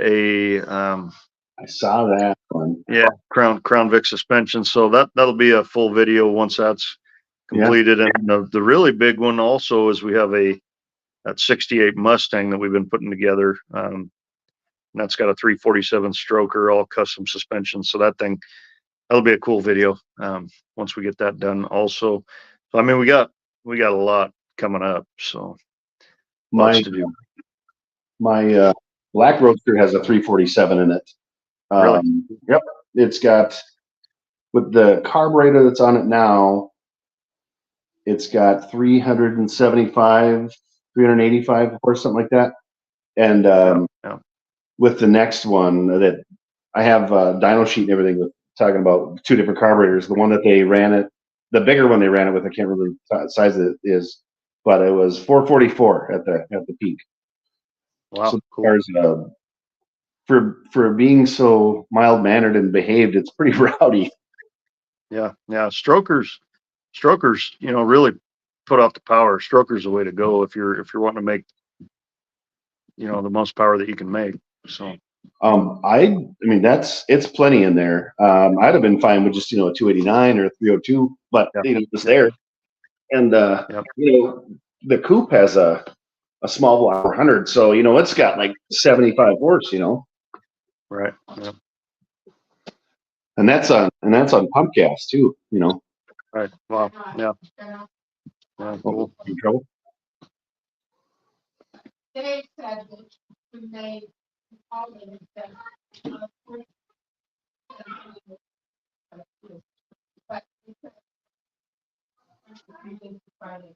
[SPEAKER 1] I saw that one.
[SPEAKER 3] yeah, Crown Vic suspension. So that'll be a full video once that's completed. And the really big one also is we have that 68 Mustang that we've been putting together. And that's got a 347 stroker, all custom suspension. So that'll be a cool video once we get that done also. So I mean we got a lot coming up. So lots to do.
[SPEAKER 1] My black Roadster has a 347 in it.
[SPEAKER 3] Really?
[SPEAKER 1] Yep. It's got, with the carburetor that's on it now, it's got 375, 385 or something like that. And with the next one that I have dyno sheet and everything with talking about two different carburetors. The one that they ran it, the bigger one they ran it with, I can't remember the size it is, but it was 444 at the peak.
[SPEAKER 3] Wow,
[SPEAKER 1] so
[SPEAKER 3] cool.
[SPEAKER 1] For being so mild mannered and behaved, it's pretty rowdy.
[SPEAKER 3] Yeah. Strokers, really put off the power. Strokers the way to go if you're wanting to make, the most power that you can make. So
[SPEAKER 1] I mean it's plenty in there. I'd have been fine with just a 289 or a 302, but it's there. And the coupe has a small block 400, so it's got like 75 horse.
[SPEAKER 3] Right. Yeah.
[SPEAKER 1] And that's on pump gas too.
[SPEAKER 3] Right. Wow. Yeah. Cool.
[SPEAKER 1] You in trouble?
[SPEAKER 4] They said when they called me and said, but Friday.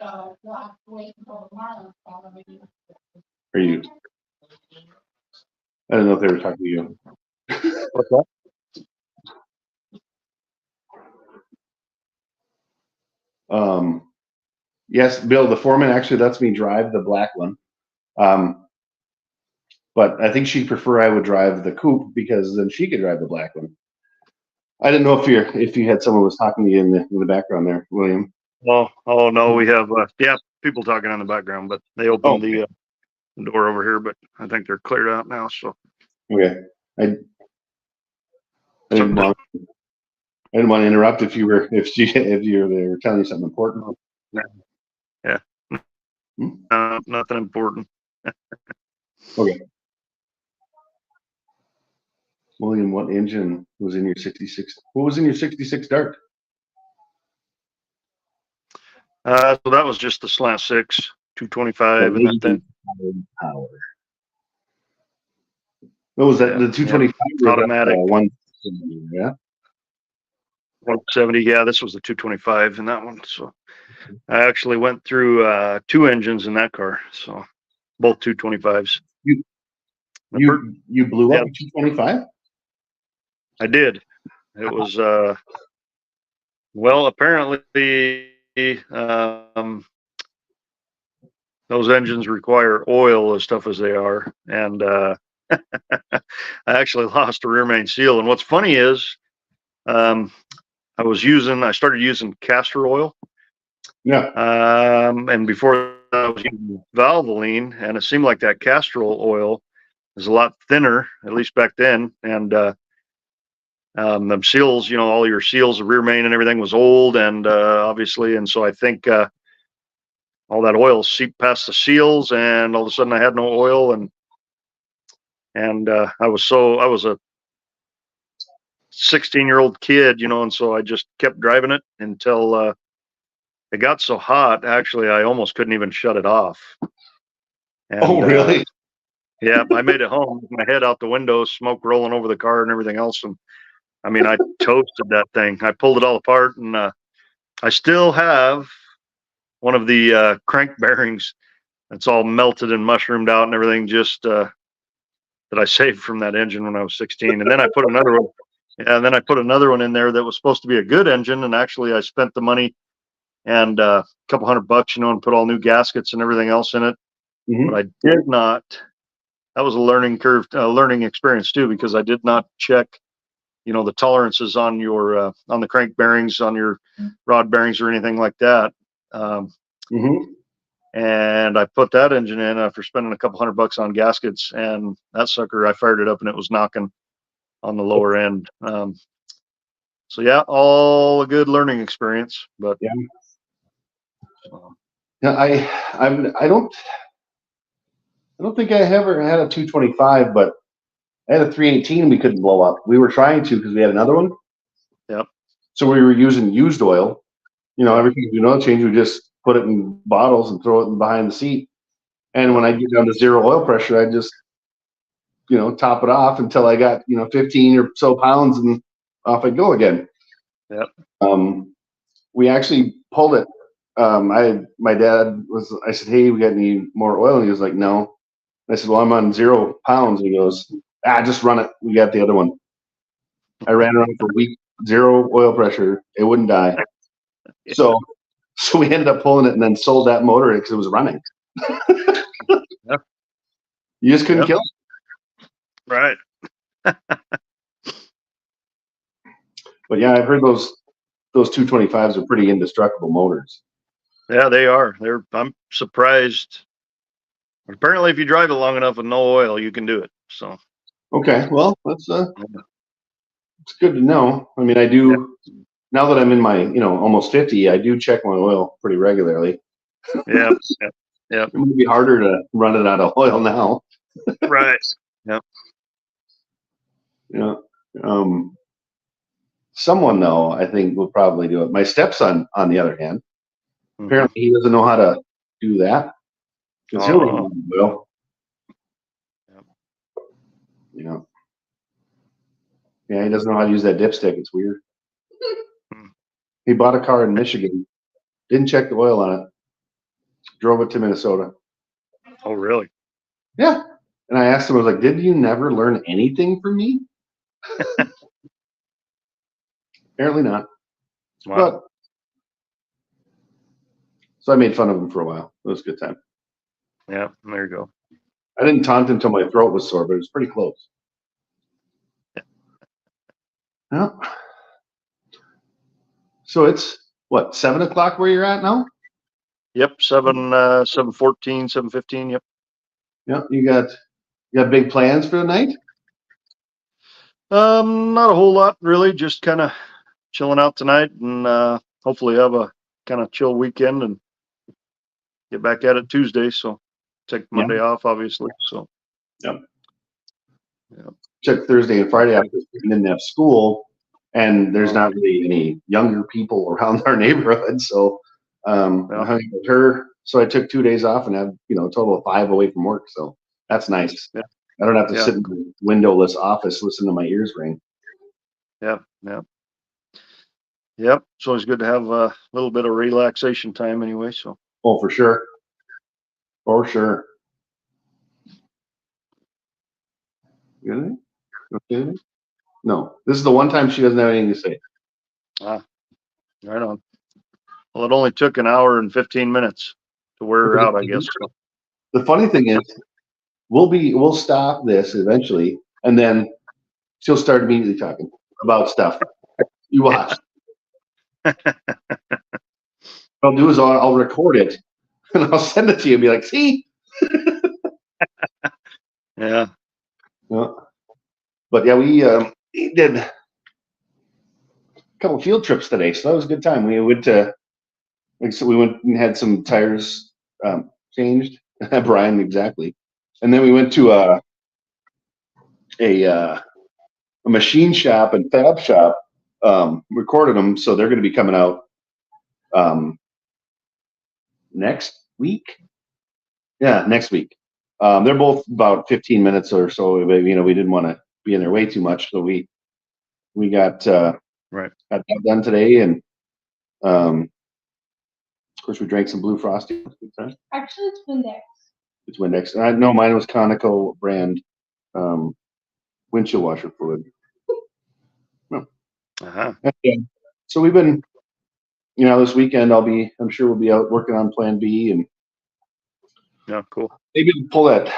[SPEAKER 4] So we'll have to wait until tomorrow.
[SPEAKER 1] Are you? I don't know if they were talking to you.
[SPEAKER 3] What's that?
[SPEAKER 1] Yes, Bill, the foreman actually lets me drive the black one. But I think she'd prefer I would drive the coupe because then she could drive the black one. I didn't know if you had someone was talking to you in the background there, William.
[SPEAKER 3] Oh no, we have people talking in the background, but they opened the door over here, but I think they're cleared out now. So
[SPEAKER 1] Okay, I didn't want to interrupt if you were they were telling you something important.
[SPEAKER 3] Yeah.
[SPEAKER 1] Hmm?
[SPEAKER 3] Nothing important.
[SPEAKER 1] Okay. William, what engine was in your 66? What was in your 66 Dart?
[SPEAKER 3] So that was just the slant six, 225, and that thing.
[SPEAKER 1] Power. What was that?
[SPEAKER 3] Yeah,
[SPEAKER 1] The 225 was
[SPEAKER 3] automatic.
[SPEAKER 1] that, 170, yeah.
[SPEAKER 3] 170. Yeah, this was the 225 in that one. So I actually went through 2 engines in that car. So both 225s.
[SPEAKER 1] You blew up
[SPEAKER 3] Yeah.
[SPEAKER 1] a 225?
[SPEAKER 3] I did. It was well, apparently those engines require oil as tough as they are, and I actually lost a rear main seal. And what's funny is I started using castor oil.
[SPEAKER 1] Yeah.
[SPEAKER 3] And before that, I was using Valvoline, and it seemed like that castor oil is a lot thinner, at least back then. And them seals, all your seals, the rear main and everything was old, and obviously, and so I think all that oil seeped past the seals, and all of a sudden I had no oil, and I was a 16-year-old kid, and so I just kept driving it until it got so hot. Actually, I almost couldn't even shut it off. And,
[SPEAKER 1] Oh, really?
[SPEAKER 3] Yeah, I made it home with my head out the window, smoke rolling over the car and everything else. And I mean, I toasted that thing. I pulled it all apart, and I still have one of the crank bearings that's all melted and mushroomed out and everything, just that I saved from that engine when I was 16. And then I put another one. Yeah, and then I put another one in there that was supposed to be a good engine, and actually I spent the money and a couple $100, and put all new gaskets and everything else in it.
[SPEAKER 1] Mhm.
[SPEAKER 3] But I did not. That was a learning curve, learning experience too, because I did not check, the tolerances on your on the crank bearings, on your rod bearings, or anything like that.
[SPEAKER 1] Mhm.
[SPEAKER 3] And I put that engine in after spending a couple $100 on gaskets, and that sucker, I fired it up and it was knocking on the lower end. So yeah, all a good learning experience. But
[SPEAKER 1] Yeah. Yeah, I don't think I ever had a 225, but I had a 318 we couldn't blow up. We were trying to because we had another one.
[SPEAKER 3] Yep.
[SPEAKER 1] So we were using used oil.
[SPEAKER 3] Yep.
[SPEAKER 1] Everything we oil change, we just put it in bottles and throw it in behind the seat. And when I get down to 0 oil pressure, I just, top it off until I got, 15 or so pounds, and off I go again.
[SPEAKER 3] Yep.
[SPEAKER 1] We actually pulled it. My dad I said, hey, we got any more oil? And he was like, no. I said, well, I'm on 0 pounds. And he goes, just run it. We got the other one. I ran around for a week, 0 oil pressure. It wouldn't die. So we ended up pulling it and then sold that motor because it was running.
[SPEAKER 3] Yep.
[SPEAKER 1] You just couldn't kill it.
[SPEAKER 3] Right.
[SPEAKER 1] But yeah, I've heard those 225s are pretty indestructible motors.
[SPEAKER 3] Yeah, they are. I'm surprised. Apparently, if you drive it long enough with no oil, you can do it. So.
[SPEAKER 1] Okay, well, it's good to know. I mean, I do now that I'm in my almost 50. I do check my oil pretty regularly.
[SPEAKER 3] Yeah. Yeah.
[SPEAKER 1] It might be harder to run it out of oil now.
[SPEAKER 3] Right. Yep.
[SPEAKER 1] Yeah. Someone though, I think will probably do it. My stepson, on the other hand, apparently he doesn't know how to do that because he'll run out of oil.
[SPEAKER 3] Yep.
[SPEAKER 1] Yeah, he doesn't know how to use that dipstick. It's weird.
[SPEAKER 3] Hmm.
[SPEAKER 1] He bought a car in Michigan, didn't check the oil on it, drove it to Minnesota.
[SPEAKER 3] Oh, really?
[SPEAKER 1] Yeah. And I asked him, I was like, did you never learn anything from me? Apparently not.
[SPEAKER 3] Wow.
[SPEAKER 1] But so I made fun of him for a while. It was a good time.
[SPEAKER 3] Yeah, there you go.
[SPEAKER 1] I didn't taunt him until my throat was sore, but it was pretty close. Yeah. So it's what, 7 o'clock where you're at now?
[SPEAKER 3] Yep, 7:14, 7:15. Yep.
[SPEAKER 1] Yeah. You got big plans for the night?
[SPEAKER 3] Not a whole lot really, just kind of chilling out tonight and hopefully have a kind of chill weekend and get back at it Tuesday. So take Monday off, obviously. So
[SPEAKER 1] Check Thursday and Friday after we didn't have school, and there's not really any younger people around our neighborhood. So I hung out with her. So I took 2 days off and had, a total of 5 away from work. So that's nice.
[SPEAKER 3] Yeah.
[SPEAKER 1] I don't have to sit in the windowless office listening to my ears ring.
[SPEAKER 3] Yep. It's always good to have a little bit of relaxation time anyway. So.
[SPEAKER 1] Oh, for sure. For sure. Really? Okay. No, this is the one time she doesn't have anything to say.
[SPEAKER 3] Right on. Well, it only took an hour and 15 minutes to wear her out, I guess.
[SPEAKER 1] The funny thing is, we'll stop this eventually, and then she'll start immediately talking about stuff. You watch. What I'll do is I'll record it and I'll send it to you and be like, see?
[SPEAKER 3] Yeah.
[SPEAKER 1] But yeah, we did a couple field trips today, so that was a good time. We went to, we went and had some tires changed. Brian, exactly. And then we went to a machine shop and fab shop, recorded them, so they're going to be coming out next week. Yeah, next week. They're both about 15 minutes or so. We didn't want to be in there way too much, so we got got that done today, and of course we drank some Blue Frosty.
[SPEAKER 2] Actually, it's Windex.
[SPEAKER 1] It's Windex. I know mine was Conoco brand windshield washer fluid. Yeah. So we've been, this weekend I'm sure we'll be out working on Plan B, and
[SPEAKER 3] cool.
[SPEAKER 1] Maybe pull that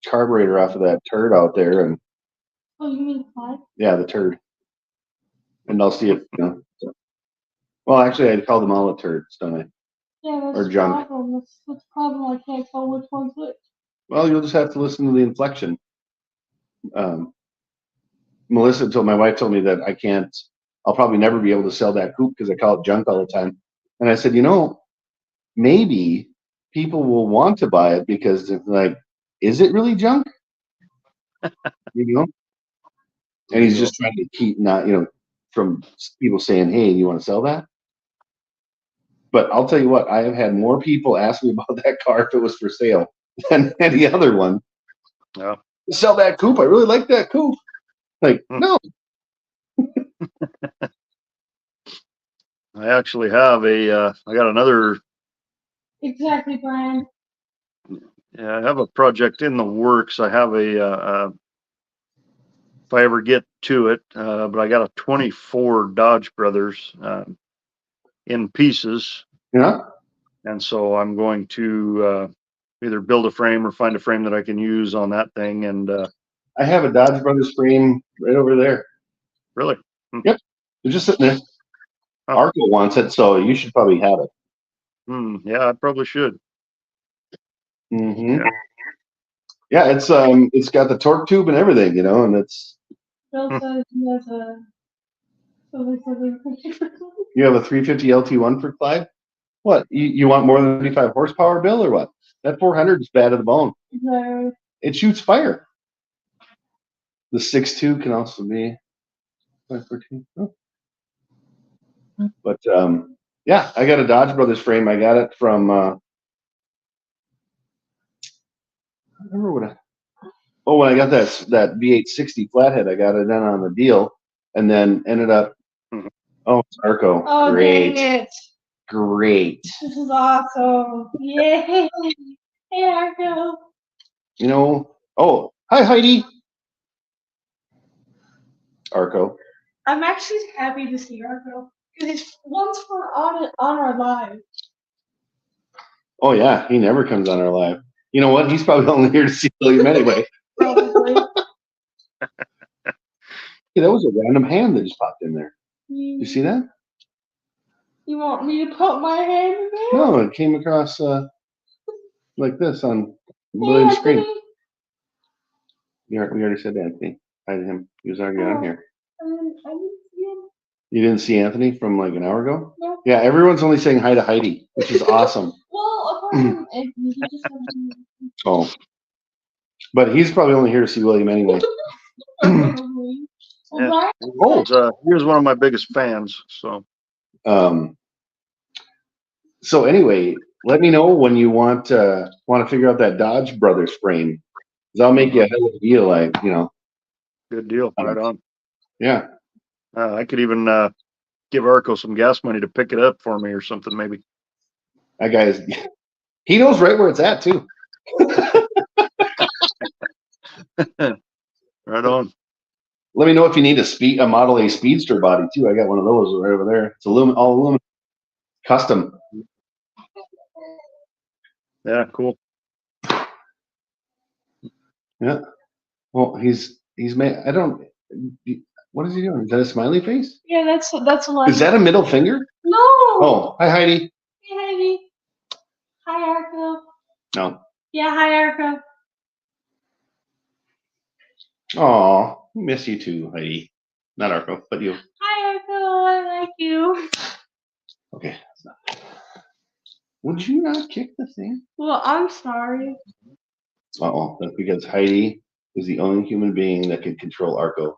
[SPEAKER 1] carburetor off of that turd out there, and
[SPEAKER 2] Oh, you mean fly?
[SPEAKER 1] yeah, the turd. And I'll see if well, actually, I'd call them all a turds, don't I?
[SPEAKER 2] Yeah, that's
[SPEAKER 1] Or
[SPEAKER 2] the
[SPEAKER 1] junk.
[SPEAKER 2] problem. That's the problem. I can't tell which one's which.
[SPEAKER 1] Well, you'll just have to listen to the inflection. My wife told me that I'll probably never be able to sell that coupe because I call it junk all the time. And I said, maybe people will want to buy it because it's like, is it really junk? And he's just trying to keep from people saying, hey, you want to sell that? But I'll tell you what, I have had more people ask me about that car if it was for sale than any other one.
[SPEAKER 3] Yeah.
[SPEAKER 1] Sell that coupe. I really like that coupe. Like, no.
[SPEAKER 3] I actually have I got another.
[SPEAKER 2] Exactly, Brian.
[SPEAKER 3] Yeah, I have a project in the works. I have if I ever get to it, but I got a 24 Dodge Brothers in pieces.
[SPEAKER 1] Yeah.
[SPEAKER 3] And so I'm going to either build a frame or find a frame that I can use on that thing. And
[SPEAKER 1] I have a Dodge Brothers frame right over there.
[SPEAKER 3] Really?
[SPEAKER 1] Yep. They're just sitting there.
[SPEAKER 3] Oh.
[SPEAKER 1] Arco wants it, so you should probably have it.
[SPEAKER 3] Yeah, I probably should.
[SPEAKER 1] Mm-hmm. Yeah, it's got the torque tube and everything, and it's.
[SPEAKER 2] Bill says he has a.
[SPEAKER 1] You have a 350 LT1 for Clyde? What? You want more than 35 horsepower, Bill, or what? That 400 is bad to the bone.
[SPEAKER 2] No.
[SPEAKER 1] It shoots fire. The 6.2 can also be 514. Oh. But yeah, I got a Dodge Brothers frame. I got it from. I remember when I got that V860 flathead, I got it then on the deal, and then ended up. Oh, it's Arco.
[SPEAKER 2] Oh,
[SPEAKER 1] Great.
[SPEAKER 2] dang it.
[SPEAKER 1] Great.
[SPEAKER 2] This is awesome. Yay. Hey, Arco.
[SPEAKER 1] Oh, hi, Heidi. Arco.
[SPEAKER 2] I'm actually happy to see Arco because he's once on our live.
[SPEAKER 1] Oh yeah, he never comes on our live. You know what? He's probably only here to see William anyway.
[SPEAKER 2] Probably.
[SPEAKER 1] Hey, that was a random hand that just popped in there. You see that?
[SPEAKER 2] You want me to put my hand in there?
[SPEAKER 1] No, it came across like this on William's screen. We already said Anthony. Hi to him. He was already on here.
[SPEAKER 2] I didn't see him.
[SPEAKER 1] You didn't see Anthony from like an hour ago?
[SPEAKER 2] No.
[SPEAKER 1] Yeah, everyone's only saying hi to Heidi, which is awesome.
[SPEAKER 2] Well, apart from Anthony, he just hasn't.
[SPEAKER 1] Oh. But he's probably only here to see William anyway.
[SPEAKER 2] Probably. Well,
[SPEAKER 3] Yeah.
[SPEAKER 2] Brian,
[SPEAKER 3] He was one of my biggest fans. So
[SPEAKER 1] So anyway, let me know when you want to figure out that Dodge Brothers frame. 'Cause I'll make you a hell of a deal, like,
[SPEAKER 3] good deal. Right on.
[SPEAKER 1] yeah.
[SPEAKER 3] I could even give Arco some gas money to pick it up for me or something, maybe.
[SPEAKER 1] That guy's, he knows right where it's at too.
[SPEAKER 3] Right on.
[SPEAKER 1] Let me know if you need a Model A Speedster body too. I got one of those right over there. It's all aluminum, custom.
[SPEAKER 3] Yeah, cool.
[SPEAKER 1] Yeah. Well, he's made. I don't. What is he doing? Is that a smiley face?
[SPEAKER 2] yeah, that's a lot.
[SPEAKER 1] Is that a middle finger?
[SPEAKER 2] No.
[SPEAKER 1] Oh, hi Heidi.
[SPEAKER 2] Hey, Heidi. Hi, Arco.
[SPEAKER 1] No.
[SPEAKER 2] Yeah, hi, Arco.
[SPEAKER 1] Oh, miss you too, Heidi. Not Arco, but you.
[SPEAKER 2] Hi, Arco. I like you.
[SPEAKER 1] Okay. Would you not kick the thing?
[SPEAKER 2] Well, I'm sorry.
[SPEAKER 1] Oh, that's because Heidi is the only human being that can control Arco.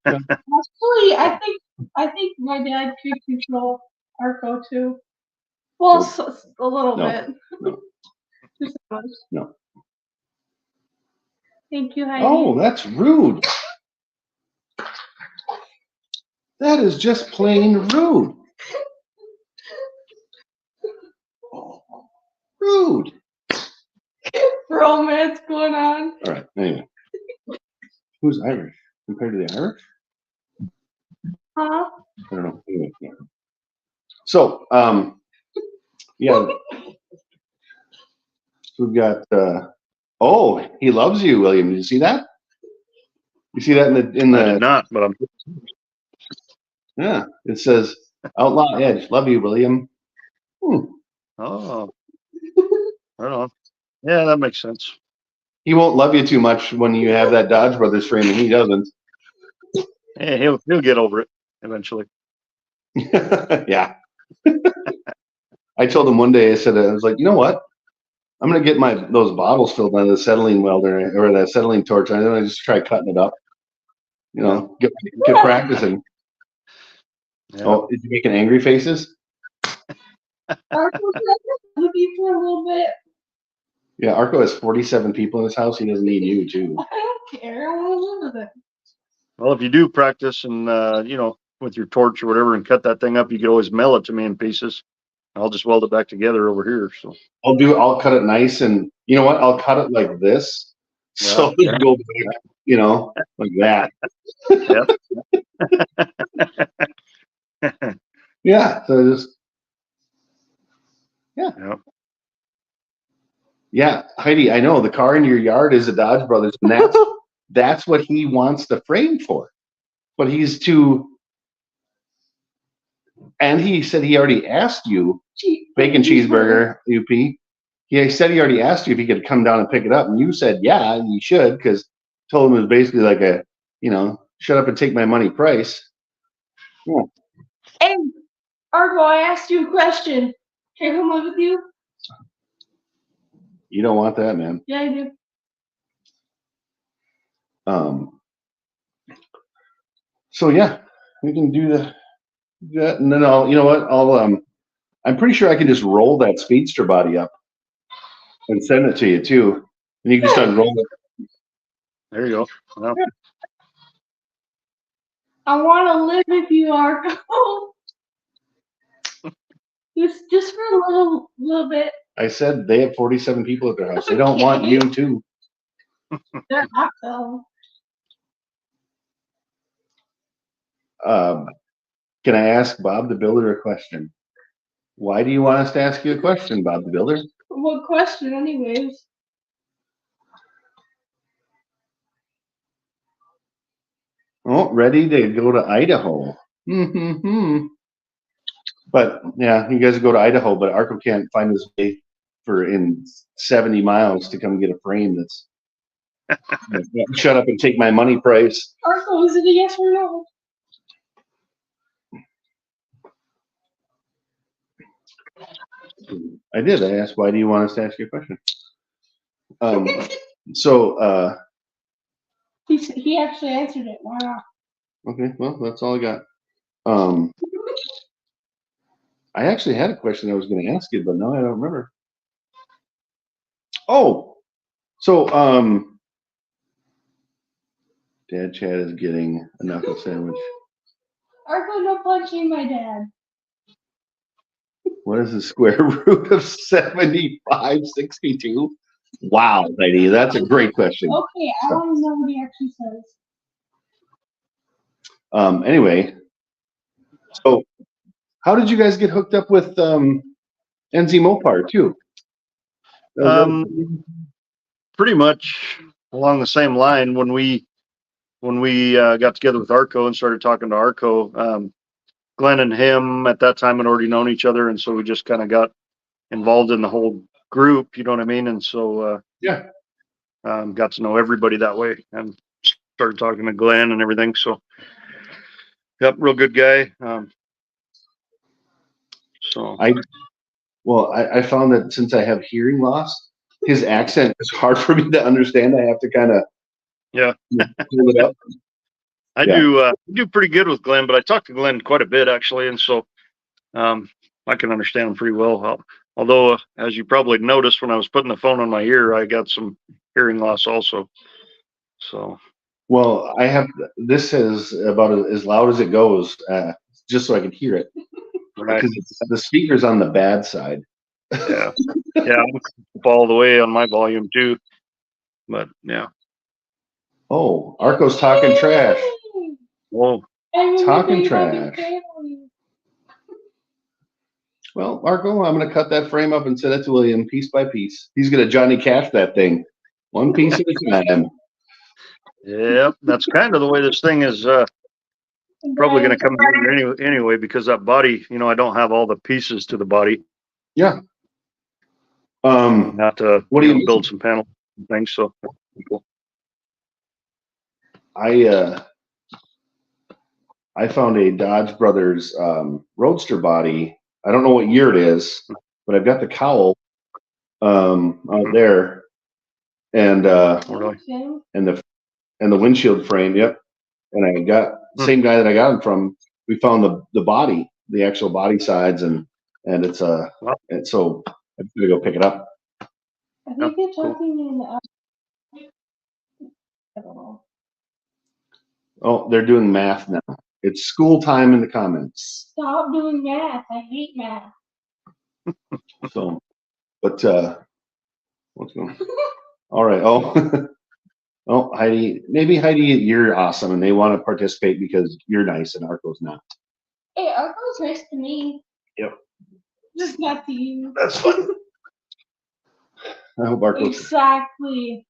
[SPEAKER 2] Actually, I think my dad could control Arco too. Well, a little
[SPEAKER 1] No.
[SPEAKER 2] bit.
[SPEAKER 1] No.
[SPEAKER 2] Just a much.
[SPEAKER 1] No.
[SPEAKER 2] Thank you, Heidi.
[SPEAKER 1] Oh, that's rude. That is just plain rude. Oh, rude.
[SPEAKER 2] Romance going on.
[SPEAKER 1] All right. Anyway, who's Irish compared to the Irish?
[SPEAKER 2] Huh?
[SPEAKER 1] I don't know. Anyway, yeah. So, yeah, we've got. Oh, he loves you, William. Did you see that? You see that in
[SPEAKER 3] I did
[SPEAKER 1] the
[SPEAKER 3] not, but I'm.
[SPEAKER 1] yeah. It says Outlaw Edge. Love you, William.
[SPEAKER 3] Oh, right on. Yeah, that makes sense.
[SPEAKER 1] He won't love you too much when you have that Dodge Brothers frame, and he doesn't.
[SPEAKER 3] Yeah, he'll get over it eventually.
[SPEAKER 1] Yeah. I told him one day. I was like, you know what? I'm gonna get those bottles filled by the acetylene welder or the acetylene torch. I'm gonna just try cutting it up. Get practicing.
[SPEAKER 3] Yeah.
[SPEAKER 1] Oh, is he making angry faces?
[SPEAKER 2] Arco, can I just with you for a little bit?
[SPEAKER 1] Yeah, Arco has 47 people in his house. He doesn't need you too.
[SPEAKER 2] I don't care. I want to live with it.
[SPEAKER 3] Well, if you do practice and with your torch or whatever and cut that thing up, you could always mail it to me in pieces. I'll just weld it back together over here. So
[SPEAKER 1] I'll cut it nice, and you know what? I'll cut it like this, so
[SPEAKER 3] Yeah.
[SPEAKER 1] it go back, like that.
[SPEAKER 3] Yep.
[SPEAKER 1] Yeah. So just
[SPEAKER 3] Yep.
[SPEAKER 1] yeah, Heidi. I know the car in your yard is a Dodge Brothers, and that's what he wants the frame for. But he's too. And he said he already asked you, bacon cheeseburger, UP. He said he already asked you if he could come down and pick it up, and you said yeah, you should, because told him it was basically like a, shut up and take my money price. Yeah.
[SPEAKER 2] Hey, Arco, I asked you a question. Can I come live with you?
[SPEAKER 1] You don't want that, man.
[SPEAKER 2] Yeah, I do.
[SPEAKER 1] So yeah, we can do that, and then I'm pretty sure I can just roll that speedster body up and send it to you too, and you can just unroll it.
[SPEAKER 3] There you go. Well,
[SPEAKER 2] I want to live with you, Arco. just for a little bit.
[SPEAKER 1] I said they have 47 people at their house. They don't want you too.
[SPEAKER 2] They're not though.
[SPEAKER 1] Can I ask Bob the Builder a question? Why do you want us to ask you a question, Bob the Builder?
[SPEAKER 2] What question, anyways?
[SPEAKER 1] Oh, ready to go to Idaho. But yeah, you guys go to Idaho, but Arco can't find his way in 70 miles to come get a frame that's Shut up and take my money price.
[SPEAKER 2] Arco, is it a yes or no?
[SPEAKER 1] I did. I asked, why do you want us to ask you a question? So,
[SPEAKER 2] He actually answered it. Why not?
[SPEAKER 1] okay, well, that's all I got. I actually had a question I was going to ask you, but now I don't remember. Oh, so, Dad Chad is getting a knuckle sandwich.
[SPEAKER 2] Arco, no punching my dad.
[SPEAKER 1] What is the square root of 7562? Wow, lady, that's a great question.
[SPEAKER 2] Okay, I want to know what he actually says.
[SPEAKER 1] Anyway, so how did you guys get hooked up with NZ Mopar too?
[SPEAKER 3] Pretty much along the same line when we got together with Arco and started talking to Arco. Glenn and him at that time had already known each other, and so we just kind of got involved in the whole group. You know what I mean? And so
[SPEAKER 1] Yeah.
[SPEAKER 3] Got to know everybody that way, and started talking to Glenn and everything. So, yep, real good guy. So
[SPEAKER 1] I found that since I have hearing loss, his accent is hard for me to understand. I have to kind of pull it up.
[SPEAKER 3] I do pretty good with Glenn, but I talk to Glenn quite a bit actually, and so I can understand him pretty well. Although, as you probably noticed when I was putting the phone on my ear, I got some hearing loss also. So,
[SPEAKER 1] well, I have this is about as loud as it goes, just so I can hear it,
[SPEAKER 3] right.
[SPEAKER 1] because the speaker's on the bad side.
[SPEAKER 3] Yeah, I'm up all the way on my volume too. But yeah.
[SPEAKER 1] Oh, Arco's talking trash.
[SPEAKER 3] Whoa.
[SPEAKER 1] Talking trash. Well, Arco, I'm going to cut that frame up and send it to William piece by piece. He's going to Johnny Cash that thing, one piece at a time.
[SPEAKER 3] Yep, that's kind of the way this thing is probably going to come together anyway, because that body, I don't have all the pieces to the body.
[SPEAKER 1] Yeah.
[SPEAKER 3] Not to
[SPEAKER 1] what do you
[SPEAKER 3] build some panels and things. So cool.
[SPEAKER 1] I found a Dodge Brothers Roadster body. I don't know what year it is, but I've got the cowl out there, and
[SPEAKER 3] really?
[SPEAKER 1] and the windshield frame. Yep. And I got same guy that I got them from. We found the body, the actual body sides, and it's and so I'm gonna go pick it up.
[SPEAKER 2] I think you're talking in. I don't know.
[SPEAKER 1] Oh, they're doing math now. It's school time in the comments.
[SPEAKER 2] Stop doing math. I hate math.
[SPEAKER 1] So, but what's going on? All right. Oh, oh, Heidi. Maybe Heidi, you're awesome, and they want to participate because you're nice, and Arco's not.
[SPEAKER 2] Hey, Arco's nice to me.
[SPEAKER 1] Yep.
[SPEAKER 2] Just not to you.
[SPEAKER 1] That's fine. I hope Arco's.
[SPEAKER 2] Exactly.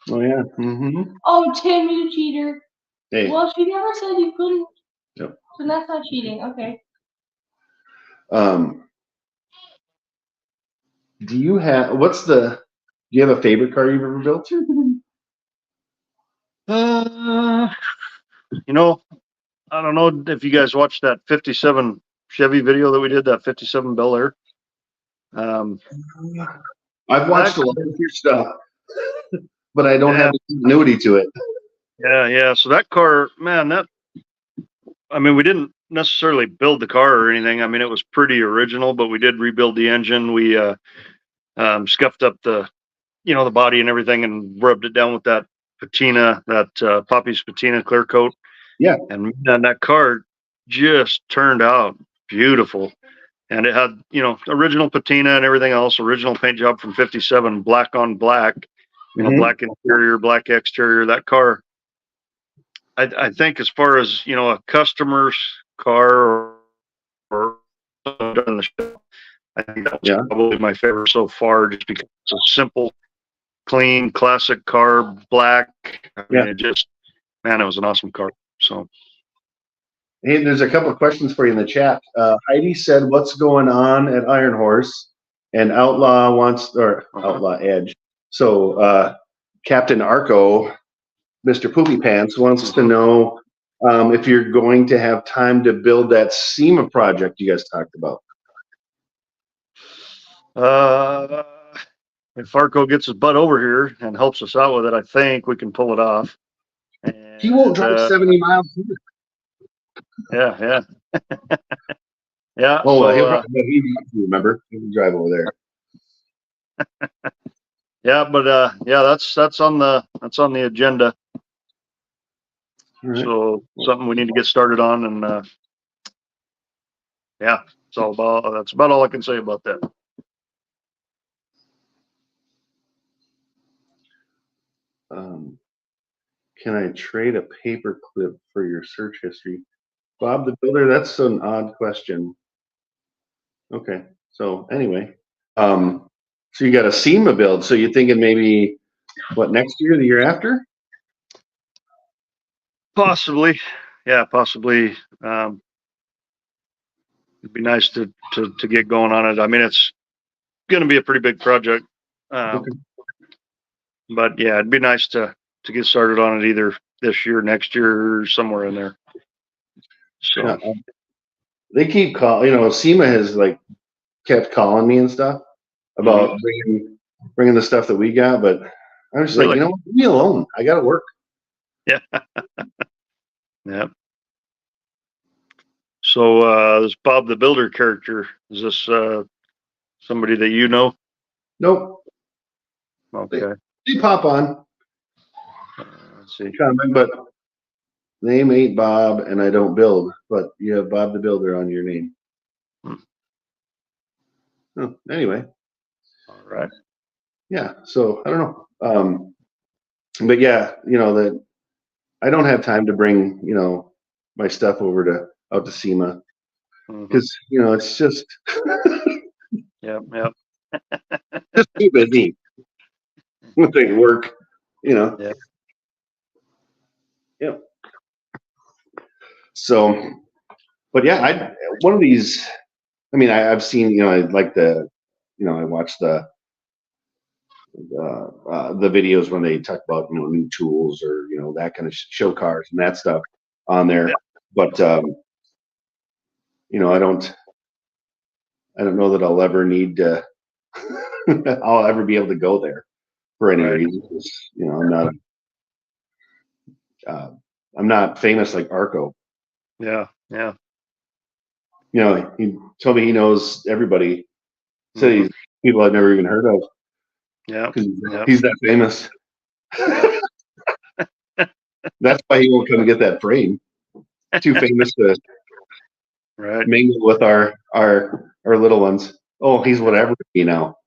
[SPEAKER 1] Oh yeah. Mm-hmm.
[SPEAKER 2] Oh, Tim, you cheater.
[SPEAKER 1] Hey.
[SPEAKER 2] Well, she never said you couldn't.
[SPEAKER 1] Yep.
[SPEAKER 2] So that's not cheating. Okay.
[SPEAKER 1] Do you have do you have a favorite car you've ever built?
[SPEAKER 3] I don't know if you guys watched that 57 Chevy video that we did, that 57 Bel Air.
[SPEAKER 1] I've watched a lot of your stuff, but I don't have the continuity to it.
[SPEAKER 3] Yeah. So that car, man, we didn't necessarily build the car or anything. I mean, it was pretty original, but we did rebuild the engine. We scuffed up the body and everything and rubbed it down with that patina, that Poppy's patina clear coat.
[SPEAKER 1] Yeah.
[SPEAKER 3] And man, that car just turned out beautiful. And it had, original patina and everything else, original paint job from 57, black on black, black interior, black exterior. That car, I think as far as, a customer's car or in the show, I think that was probably my favorite so far, just because it's a simple, clean, classic car, black. I mean, it was an awesome car. So.
[SPEAKER 1] Hey, there's a couple of questions for you in the chat. Heidi said, "What's going on at Iron Horse?" And Outlaw Edge. So Captain Arco, Mr. Poopy Pants, wants to know if you're going to have time to build that SEMA project you guys talked about.
[SPEAKER 3] If Farco gets his butt over here and helps us out with it, I think we can pull it off. And,
[SPEAKER 1] He won't drive 70 miles either.
[SPEAKER 3] Yeah. Yeah.
[SPEAKER 1] Oh, well,
[SPEAKER 3] So,
[SPEAKER 1] he'll probably, he wants to, remember? He can drive over there.
[SPEAKER 3] yeah, but yeah, that's on the agenda.
[SPEAKER 1] All right.
[SPEAKER 3] So something we need to get started on, and yeah, that's about all I can say about that.
[SPEAKER 1] Can I trade a paper clip for your search history? Bob the Builder, that's an odd question. Okay, so anyway, so you got a SEMA build, so you're thinking maybe, what, next year, the year after?
[SPEAKER 3] Possibly, yeah, possibly. It'd be nice to get going on it. I mean, it's going to be a pretty big project,
[SPEAKER 1] Okay.
[SPEAKER 3] but yeah, it'd be nice to get started on it either this year, next year, or somewhere in there. So
[SPEAKER 1] Yeah, they keep calling, SEMA has like kept calling me and stuff about bringing the stuff that we got, but I was just
[SPEAKER 3] Really?
[SPEAKER 1] like, leave me alone. I got to work.
[SPEAKER 3] yeah, yeah. So this Bob the Builder character, is this somebody that you know?
[SPEAKER 1] Nope.
[SPEAKER 3] Okay.
[SPEAKER 1] They pop on.
[SPEAKER 3] Let's see.
[SPEAKER 1] Comment, but name ain't Bob, and I don't build, but you have Bob the Builder on your name. Oh, anyway,
[SPEAKER 3] All right.
[SPEAKER 1] yeah. So I don't know, but yeah, that I don't have time to bring my stuff out to SEMA because it's just
[SPEAKER 3] Yeah.
[SPEAKER 1] just too busy with the work.
[SPEAKER 3] Yeah.
[SPEAKER 1] Yep. So, but yeah, one of these. I mean, I've seen. I like I watch the videos when they talk about new tools or that kind of show cars and that stuff on there.
[SPEAKER 3] Yeah.
[SPEAKER 1] But I don't know that I'll ever need to. I'll ever be able to go there for any
[SPEAKER 3] Right.
[SPEAKER 1] reason. 'Cause, I'm not famous like Arco.
[SPEAKER 3] Yeah.
[SPEAKER 1] He told me he knows everybody. Said he's people I've never even heard of.
[SPEAKER 3] Yeah.
[SPEAKER 1] Because he's that famous. That's why he won't come and get that frame. Too famous to
[SPEAKER 3] Right.
[SPEAKER 1] mingle with our little ones. Oh, he's whatever now.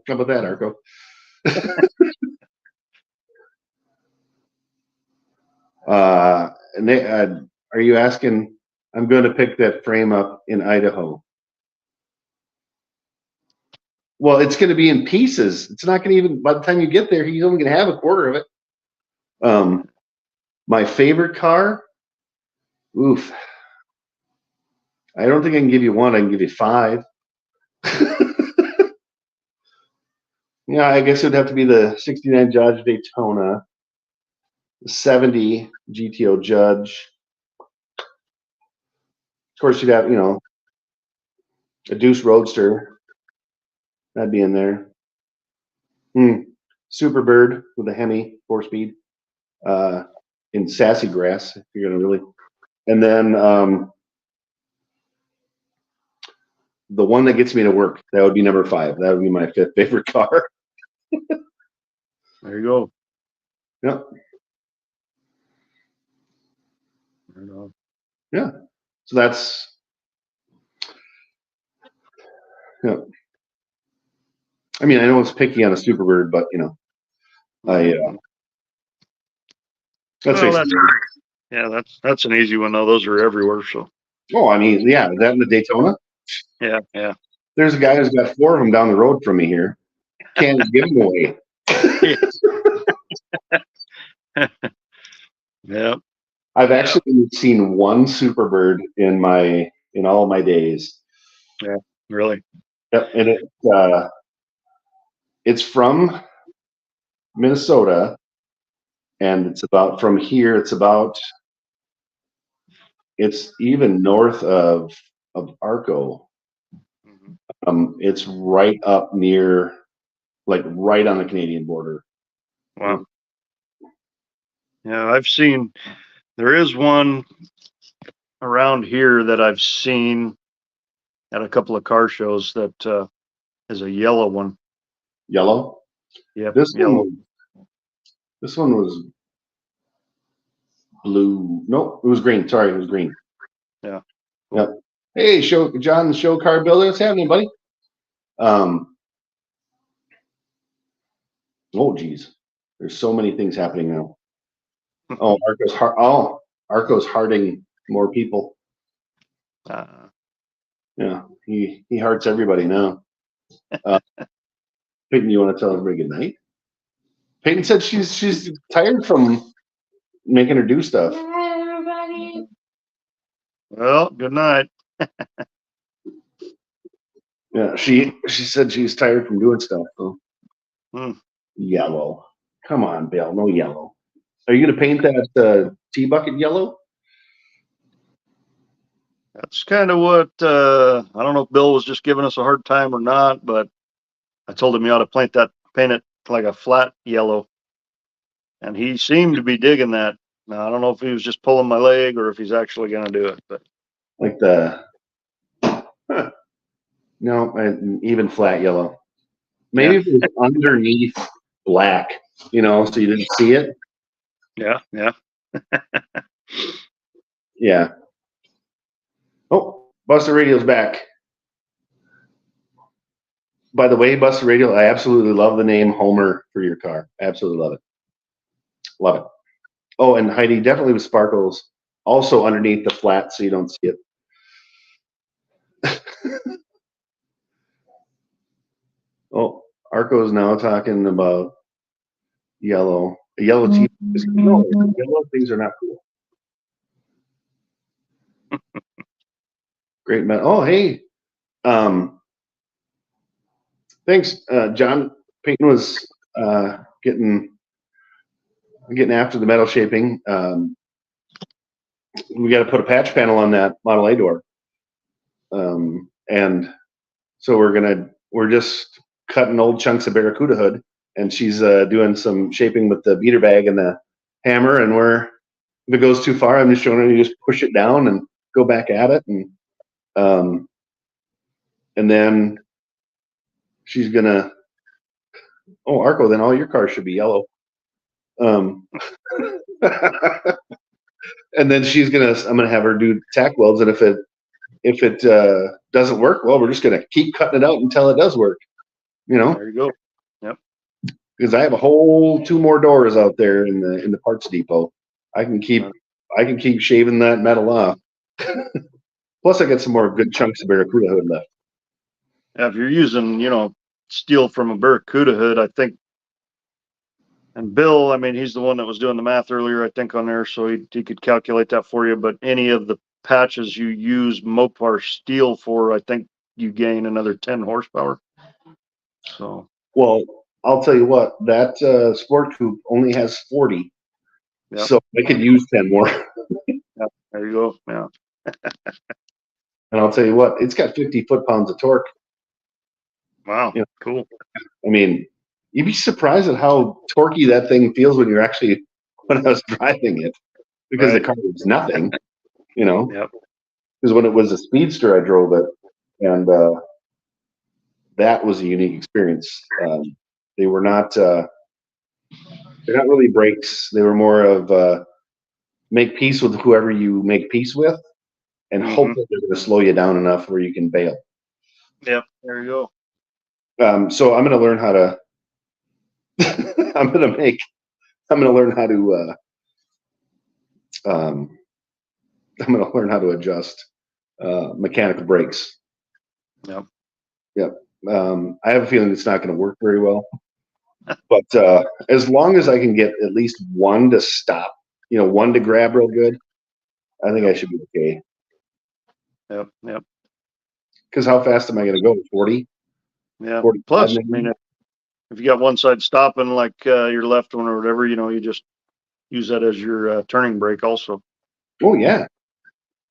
[SPEAKER 1] How about that, Arco? And are you asking? I'm going to pick that frame up in Idaho. Well, it's going to be in pieces. It's not going to even. By the time you get there, he's only going to have a quarter of it. My favorite car. Oof. I don't think I can give you one. I can give you 5. Yeah, I guess it would have to be the 69 Dodge Daytona, the 70 GTO Judge. Of course, you'd have, a Deuce Roadster. That'd be in there. Superbird with a Hemi 4-speed in sassy grass, if you're going to really. And then the one that gets me to work, that would be number 5. That would be my 5th favorite car.
[SPEAKER 3] There you go.
[SPEAKER 1] Yep. Yeah. So that's. Yeah. I mean, I know it's picky on a Superbird, but
[SPEAKER 3] that's an easy one though. Those are everywhere. So.
[SPEAKER 1] Oh, I mean, yeah, that in the Daytona.
[SPEAKER 3] Yeah.
[SPEAKER 1] There's a guy who's got 4 of them down the road from me here. Can't give them away.
[SPEAKER 3] Yeah.
[SPEAKER 1] I've actually seen one Superbird in all my days.
[SPEAKER 3] Yeah, really.
[SPEAKER 1] Yep, and it's from Minnesota, and it's about from here. It's even north of Arco.
[SPEAKER 3] Mhm.
[SPEAKER 1] It's right up near, like right on the Canadian border.
[SPEAKER 3] Wow. Yeah, I've seen, there is one around here that I've seen at a couple of car shows that is a yellow one.
[SPEAKER 1] Yellow.
[SPEAKER 3] Yep,
[SPEAKER 1] This
[SPEAKER 3] yellow.
[SPEAKER 1] this one was blue. Nope, it was green. Sorry, it was green.
[SPEAKER 3] Yeah.
[SPEAKER 1] Yep. Hey, John, the show car builder. What's happening, buddy? Oh, geez. There's so many things happening now. Oh, Arco's hearting more people.
[SPEAKER 3] Uh,
[SPEAKER 1] Yeah, he hearts everybody now. Peyton, you want to tell everybody good night? Peyton said she's tired from making her do stuff.
[SPEAKER 4] Hi, everybody.
[SPEAKER 3] well, good night.
[SPEAKER 1] Yeah, she said she's tired from doing stuff. So.
[SPEAKER 3] Hmm.
[SPEAKER 1] Yellow. Come on, Bill. No yellow. Are you gonna paint that tea bucket yellow?
[SPEAKER 3] That's kind of what, I don't know if Bill was just giving us a hard time or not, but I told him he ought to paint it like a flat yellow. And he seemed to be digging that. Now, I don't know if he was just pulling my leg or if he's actually going to do it, but
[SPEAKER 1] Like the no, even flat yellow. Maybe if it was underneath black, so you didn't see it.
[SPEAKER 3] yeah.
[SPEAKER 1] Yeah. Oh, Buster Radio's back. By the way, Buster Radio, I absolutely love the name Homer for your car. Absolutely love it. Love it. Oh, and Heidi, definitely with sparkles also underneath the flat so you don't see it. Oh, Arco is now talking about yellow. A yellow tea. No, yellow things are not cool. Great man. Oh, hey. Thanks, John. Peyton was getting after the metal shaping. We got to put a patch panel on that Model A door, and so we're just cutting old chunks of Barracuda hood, and she's doing some shaping with the beater bag and the hammer. And if it goes too far, I'm just showing her you just push it down and go back at it, and then she's gonna. Oh, Arco, then all your cars should be yellow. And then I'm gonna have her do tack welds, and if it doesn't work, well, we're just gonna keep cutting it out until it does work.
[SPEAKER 3] There you go. Yep.
[SPEAKER 1] Because I have a whole 2 more doors out there in the parts depot. I can keep shaving that metal off. Plus, I got some more good chunks of Barracuda hood left.
[SPEAKER 3] Yeah, if you're using, steel from a Barracuda hood, I think, and Bill, I mean, he's the one that was doing the math earlier, I think, on there, so he could calculate that for you. But any of the patches you use Mopar steel for, I think you gain another 10 horsepower. So,
[SPEAKER 1] Well, I'll tell you what, that Sport Coupe only has 40,
[SPEAKER 3] yep.
[SPEAKER 1] so I could use 10 more.
[SPEAKER 3] Yeah, there you go. Yeah.
[SPEAKER 1] And I'll tell you what, it's got 50 foot-pounds of torque.
[SPEAKER 3] Wow. Cool.
[SPEAKER 1] I mean, you'd be surprised at how torquey that thing feels when I was driving it, because the car was nothing,
[SPEAKER 3] Yep.
[SPEAKER 1] Because when it was a speedster, I drove it, and that was a unique experience. They were not they're not really brakes. They were more of make peace with whoever you make peace with, and hope that they're going to slow you down enough where you can bail.
[SPEAKER 3] Yep. There you go.
[SPEAKER 1] So I'm going to learn how to. I'm going to learn how to. I'm going to learn how to adjust mechanical brakes.
[SPEAKER 3] Yep.
[SPEAKER 1] Yep. I have a feeling it's not going to work very well, but as long as I can get at least one to stop, one to grab real good, I think I should be okay.
[SPEAKER 3] Yep.
[SPEAKER 1] Because how fast am I going to go? 40?
[SPEAKER 3] Yeah.
[SPEAKER 1] 45
[SPEAKER 3] Plus, I
[SPEAKER 1] maybe.
[SPEAKER 3] mean, if you got one side stopping like your left one or whatever, you just use that as your turning brake also.
[SPEAKER 1] Oh yeah.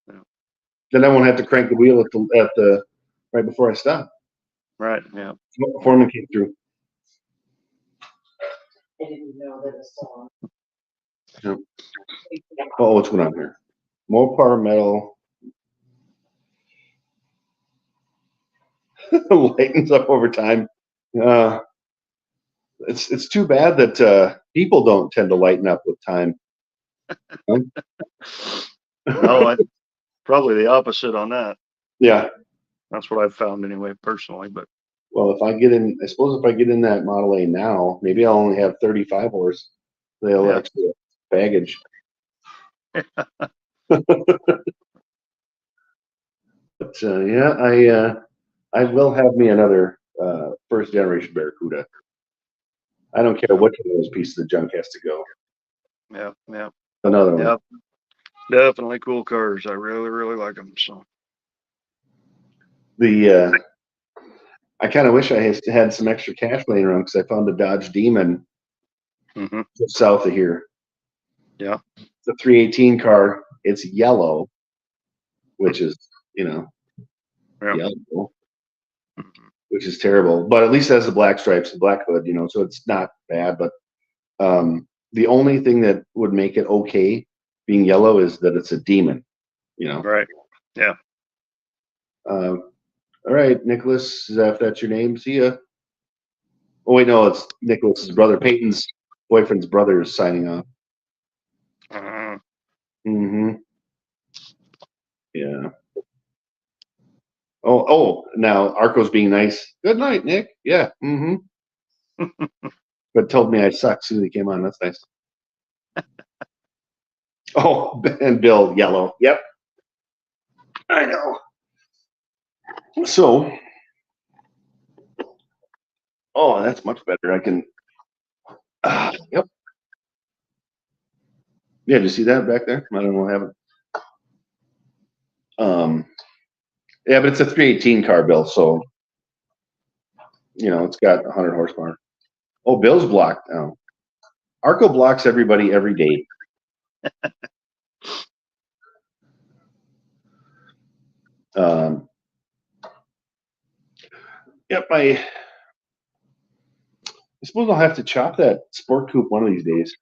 [SPEAKER 3] Yeah.
[SPEAKER 1] Then I won't have to crank the wheel at the right before I stop.
[SPEAKER 3] Right. Yeah.
[SPEAKER 1] Foreman came through.
[SPEAKER 5] I didn't know that it was still on.
[SPEAKER 1] Yep. Oh, what's going on here? Mopar metal lightens up over time. It's too bad that people don't tend to lighten up with time.
[SPEAKER 3] No, probably the opposite on that.
[SPEAKER 1] Yeah.
[SPEAKER 3] That's what I've found anyway, personally. But
[SPEAKER 1] Well, I suppose if I get in that Model A now, maybe I'll only have 35 horse. They'll
[SPEAKER 3] Yeah.
[SPEAKER 1] extra baggage. But yeah, I will have me another first generation Barracuda. I don't care which one of those pieces of junk has to go.
[SPEAKER 3] yeah, yeah,
[SPEAKER 1] Another one.
[SPEAKER 3] yeah, definitely cool cars. I really, really like them. So
[SPEAKER 1] I kind of wish I had some extra cash laying around because I found a Dodge Demon
[SPEAKER 3] mhm.
[SPEAKER 1] just south of here.
[SPEAKER 3] Yeah.
[SPEAKER 1] It's a 318 car. It's yellow, which is
[SPEAKER 3] Yeah.
[SPEAKER 1] yellow,
[SPEAKER 3] Mhm.
[SPEAKER 1] which is terrible. But at least it has the black stripes, the black hood, so it's not bad. But the only thing that would make it okay being yellow is that it's a Demon.
[SPEAKER 3] Right. Yeah.
[SPEAKER 1] All right, Nicholas, if that's your name, see ya. Oh wait, no, it's Nicholas's brother. Peyton's boyfriend's brother is signing off.
[SPEAKER 3] Uh,
[SPEAKER 1] Mm-hmm. Yeah. Oh, now Arco's being nice. Good night, Nick. Yeah. Mm-hmm. But told me I suck as soon as he came on. That's nice. Oh, and Bill, yellow. Yep. I know. So, oh, that's much better. I can. Yep. Yeah, did you see that back there? I don't know what happened. Yeah, but it's a 318 car, Bill. So, it's got 100 horsepower. Oh, Bill's blocked now. Arco blocks everybody every day. Yep, I suppose I'll have to chop that sport coupe one of these days.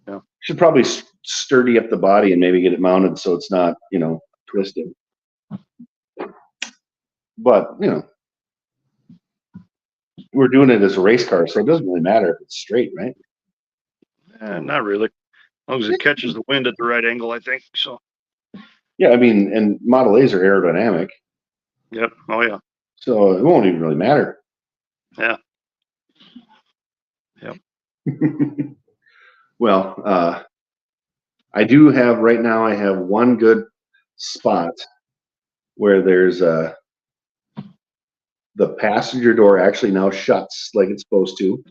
[SPEAKER 3] Yeah.
[SPEAKER 1] Should probably sturdy up the body and maybe get it mounted so it's not, twisted. But, we're doing it as a race car, so it doesn't really matter if it's straight, right?
[SPEAKER 3] not really. As long as it catches the wind at the right angle, I think. So.
[SPEAKER 1] Yeah, I mean, and Model A's are aerodynamic,
[SPEAKER 3] Yep. Oh yeah.
[SPEAKER 1] so it won't even really matter.
[SPEAKER 3] Yeah. Yep.
[SPEAKER 1] Well, I do have right now. I have one good spot where there's the passenger door actually now shuts like it's supposed to,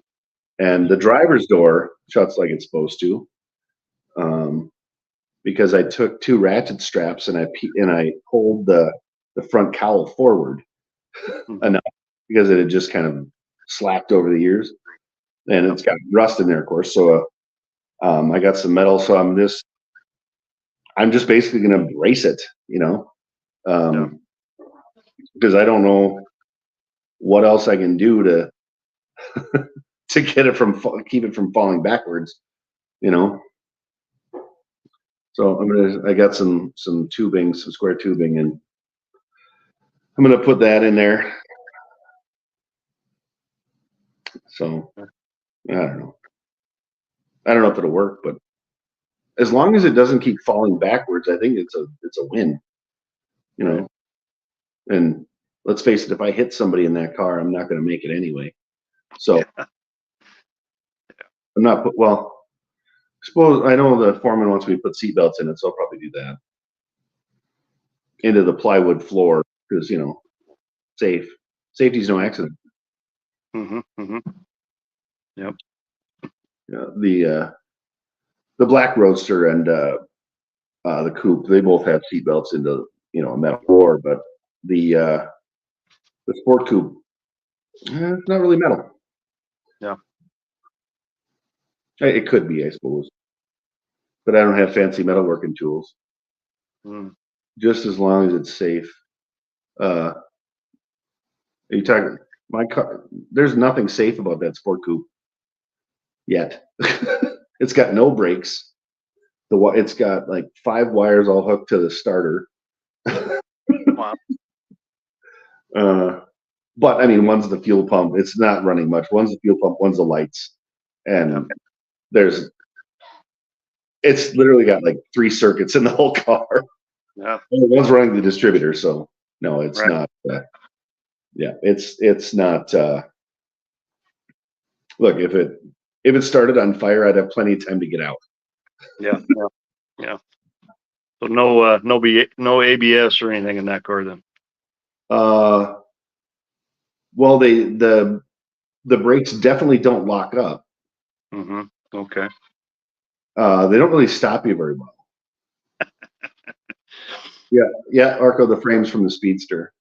[SPEAKER 1] and the driver's door shuts like it's supposed to. Because I took two ratchet straps and I pulled the front cowl forward enough because it had just kind of slacked over the years, and it's got rust in there, of course. So I got some metal, so I'm just basically going to brace it, because I don't know what else I can do to to get it keep it from falling backwards, So I got some tubing, some square tubing, and I'm gonna put that in there. So I don't know. I don't know if it'll work, but as long as it doesn't keep falling backwards, I think it's a win.
[SPEAKER 3] Right.
[SPEAKER 1] And let's face it, if I hit somebody in that car, I'm not gonna make it anyway. So I'm not well. Suppose I know the foreman wants me to put seatbelts in it, so I'll probably do that. Into the plywood floor because safety's no accident.
[SPEAKER 3] Mm-hmm. Mm-hmm. Yep.
[SPEAKER 1] The Black Roadster and the coupe, they both have seatbelts into a metal floor, but the sport coupe It's not really metal.
[SPEAKER 3] Yeah.
[SPEAKER 1] It could be, I suppose, but I don't have fancy metalworking tools.
[SPEAKER 3] Mm.
[SPEAKER 1] Just as long as it's safe. Are you talking my car? There's nothing safe about that sport coupe yet. It's got no brakes. It's got like 5 wires all hooked to the starter.
[SPEAKER 3] Wow.
[SPEAKER 1] But I mean, one's the fuel pump. It's not running much. One's the fuel pump. One's the lights, and it's literally got like 3 circuits in the whole car.
[SPEAKER 3] Yeah.
[SPEAKER 1] One's running the distributor, so no, it's
[SPEAKER 3] Right.
[SPEAKER 1] not. Yeah, it's not. Look, if it started on fire, I'd have plenty of time to get out.
[SPEAKER 3] Yeah. So no ABS or anything in that car then.
[SPEAKER 1] Well, the brakes definitely don't lock up.
[SPEAKER 3] Mm-hmm. Okay.
[SPEAKER 1] They don't really stop you very well. Yeah, Arco, the frame's from the Speedster.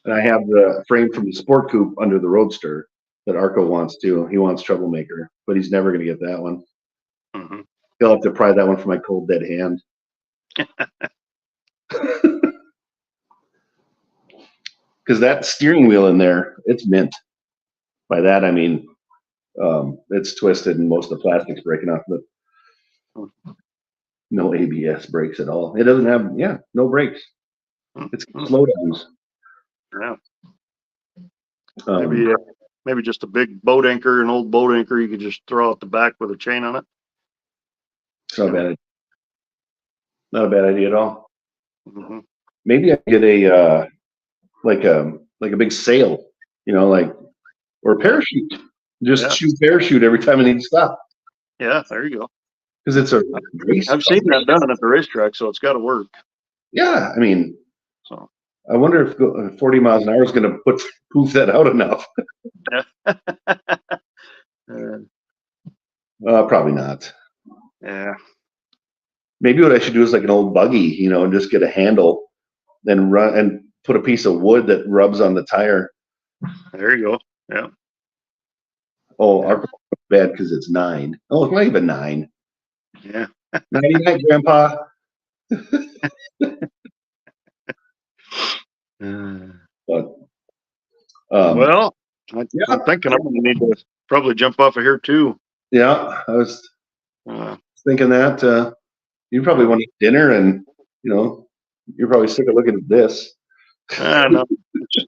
[SPEAKER 1] And I have the frame from the Sport Coupe under the Roadster that Arco wants too. He wants Troublemaker, but he's never going to get that one.
[SPEAKER 3] Mm-hmm.
[SPEAKER 1] He'll have to pry that one from my cold dead hand. Because that steering wheel in there, it's mint. By that I mean it's twisted and most of the plastic's breaking off, but no ABS brakes at all. It doesn't have, no brakes. It's slowdowns.
[SPEAKER 3] Yeah. Maybe just a big boat anchor, an old boat anchor you could just throw out the back with a chain on it.
[SPEAKER 1] It's not bad. Not a bad idea at all.
[SPEAKER 3] Mm-hmm.
[SPEAKER 1] Maybe I get a like a big sail, or a parachute. Just shoot parachute every time I need to stop.
[SPEAKER 3] Yeah, there you go.
[SPEAKER 1] Because it's a race.
[SPEAKER 3] I've seen that done at the racetrack, so it's got to work.
[SPEAKER 1] Yeah, I mean,
[SPEAKER 3] So
[SPEAKER 1] I wonder if 40 miles an hour is going to poof that out enough. Probably not.
[SPEAKER 3] Yeah.
[SPEAKER 1] Maybe what I should do is like an old buggy, and just get a handle, then run and put a piece of wood that rubs on the tire.
[SPEAKER 3] There you go. Yeah.
[SPEAKER 1] Oh, our bad because it's 9. Oh, it's not even 9.
[SPEAKER 3] Yeah.
[SPEAKER 1] 99, Grandpa. But
[SPEAKER 3] Well, I'm thinking I'm going to need to probably jump off of here too.
[SPEAKER 1] yeah, I was thinking that you probably want to eat dinner, and you're probably sick of looking at this.
[SPEAKER 3] No,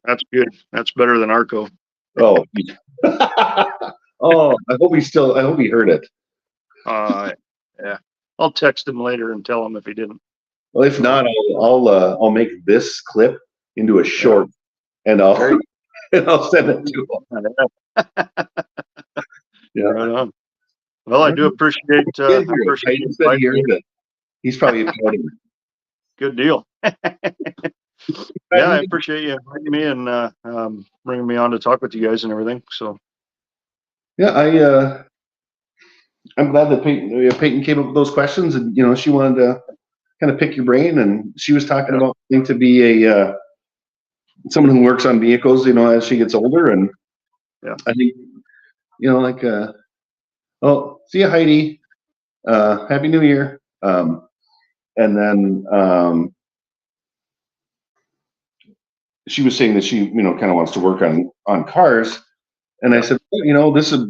[SPEAKER 3] that's good. That's better than Arco.
[SPEAKER 1] Oh, oh, I hope he heard it.
[SPEAKER 3] Yeah, I'll text him later and tell him if he didn't.
[SPEAKER 1] Well, if not, I'll make this clip into a short, and I'll send it to him. Yeah.
[SPEAKER 3] Right on. Well, I do appreciate.
[SPEAKER 1] He's probably applauding.
[SPEAKER 3] Good deal. Yeah, I appreciate you inviting me and bringing me on to talk with you guys and everything. So.
[SPEAKER 1] Yeah, I'm glad that Peyton came up with those questions, and she wanted to kind of pick your brain, and she was talking about wanting to be someone who works on vehicles, as she gets older, and I think, oh, see you, Heidi. Happy New Year. And then she was saying that she, kind of wants to work on cars, and I said, this is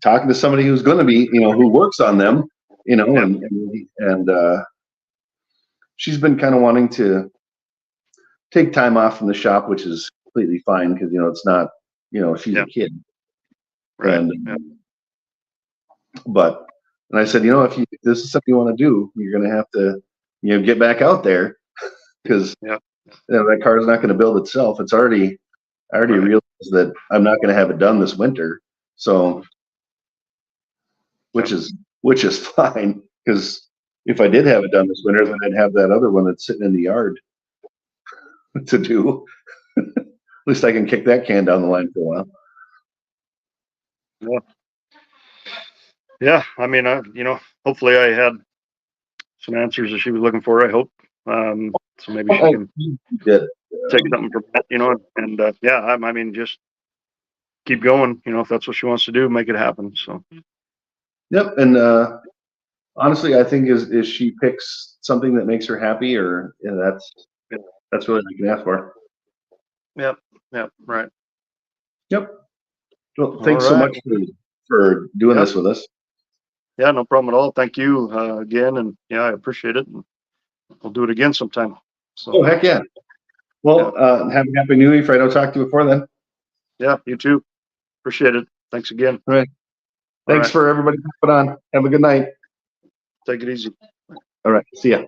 [SPEAKER 1] talking to somebody who's going to be, who works on them, and she's been kind of wanting to take time off from the shop, which is completely fine because it's not, she's a kid,
[SPEAKER 3] Right.
[SPEAKER 1] And and I said, if this is something you want to do, you're going to have to, get back out there because that car is not going to build itself. I already realized that I'm not going to have it done this winter, so which is fine because if I did have it done this winter, then I'd have that other one that's sitting in the yard to do. At least I can kick that can down the line for a while.
[SPEAKER 3] Yeah. I mean, hopefully I had some answers that she was looking for. I hope. So maybe she can take something from that, and I mean, just keep going. You know, if that's what she wants to do, make it happen. So
[SPEAKER 1] Yep. And honestly, I think is she picks something that makes her happy, or that's really all you can ask for.
[SPEAKER 3] yep, right.
[SPEAKER 1] Yep. Well,
[SPEAKER 3] All
[SPEAKER 1] thanks so
[SPEAKER 3] right.
[SPEAKER 1] much for doing
[SPEAKER 3] Yep.
[SPEAKER 1] this with us.
[SPEAKER 3] Yeah, no problem at all. Thank you again, and yeah, I appreciate it. And we'll do it again sometime. So
[SPEAKER 1] Oh, heck yeah. Well, have a happy new year if I don't talk to you before then.
[SPEAKER 3] yeah, you too. Appreciate it. Thanks again.
[SPEAKER 1] All right.
[SPEAKER 3] All
[SPEAKER 1] Thanks
[SPEAKER 3] right.
[SPEAKER 1] for everybody coming on. Have a good night.
[SPEAKER 3] Take it easy.
[SPEAKER 1] All right. See ya.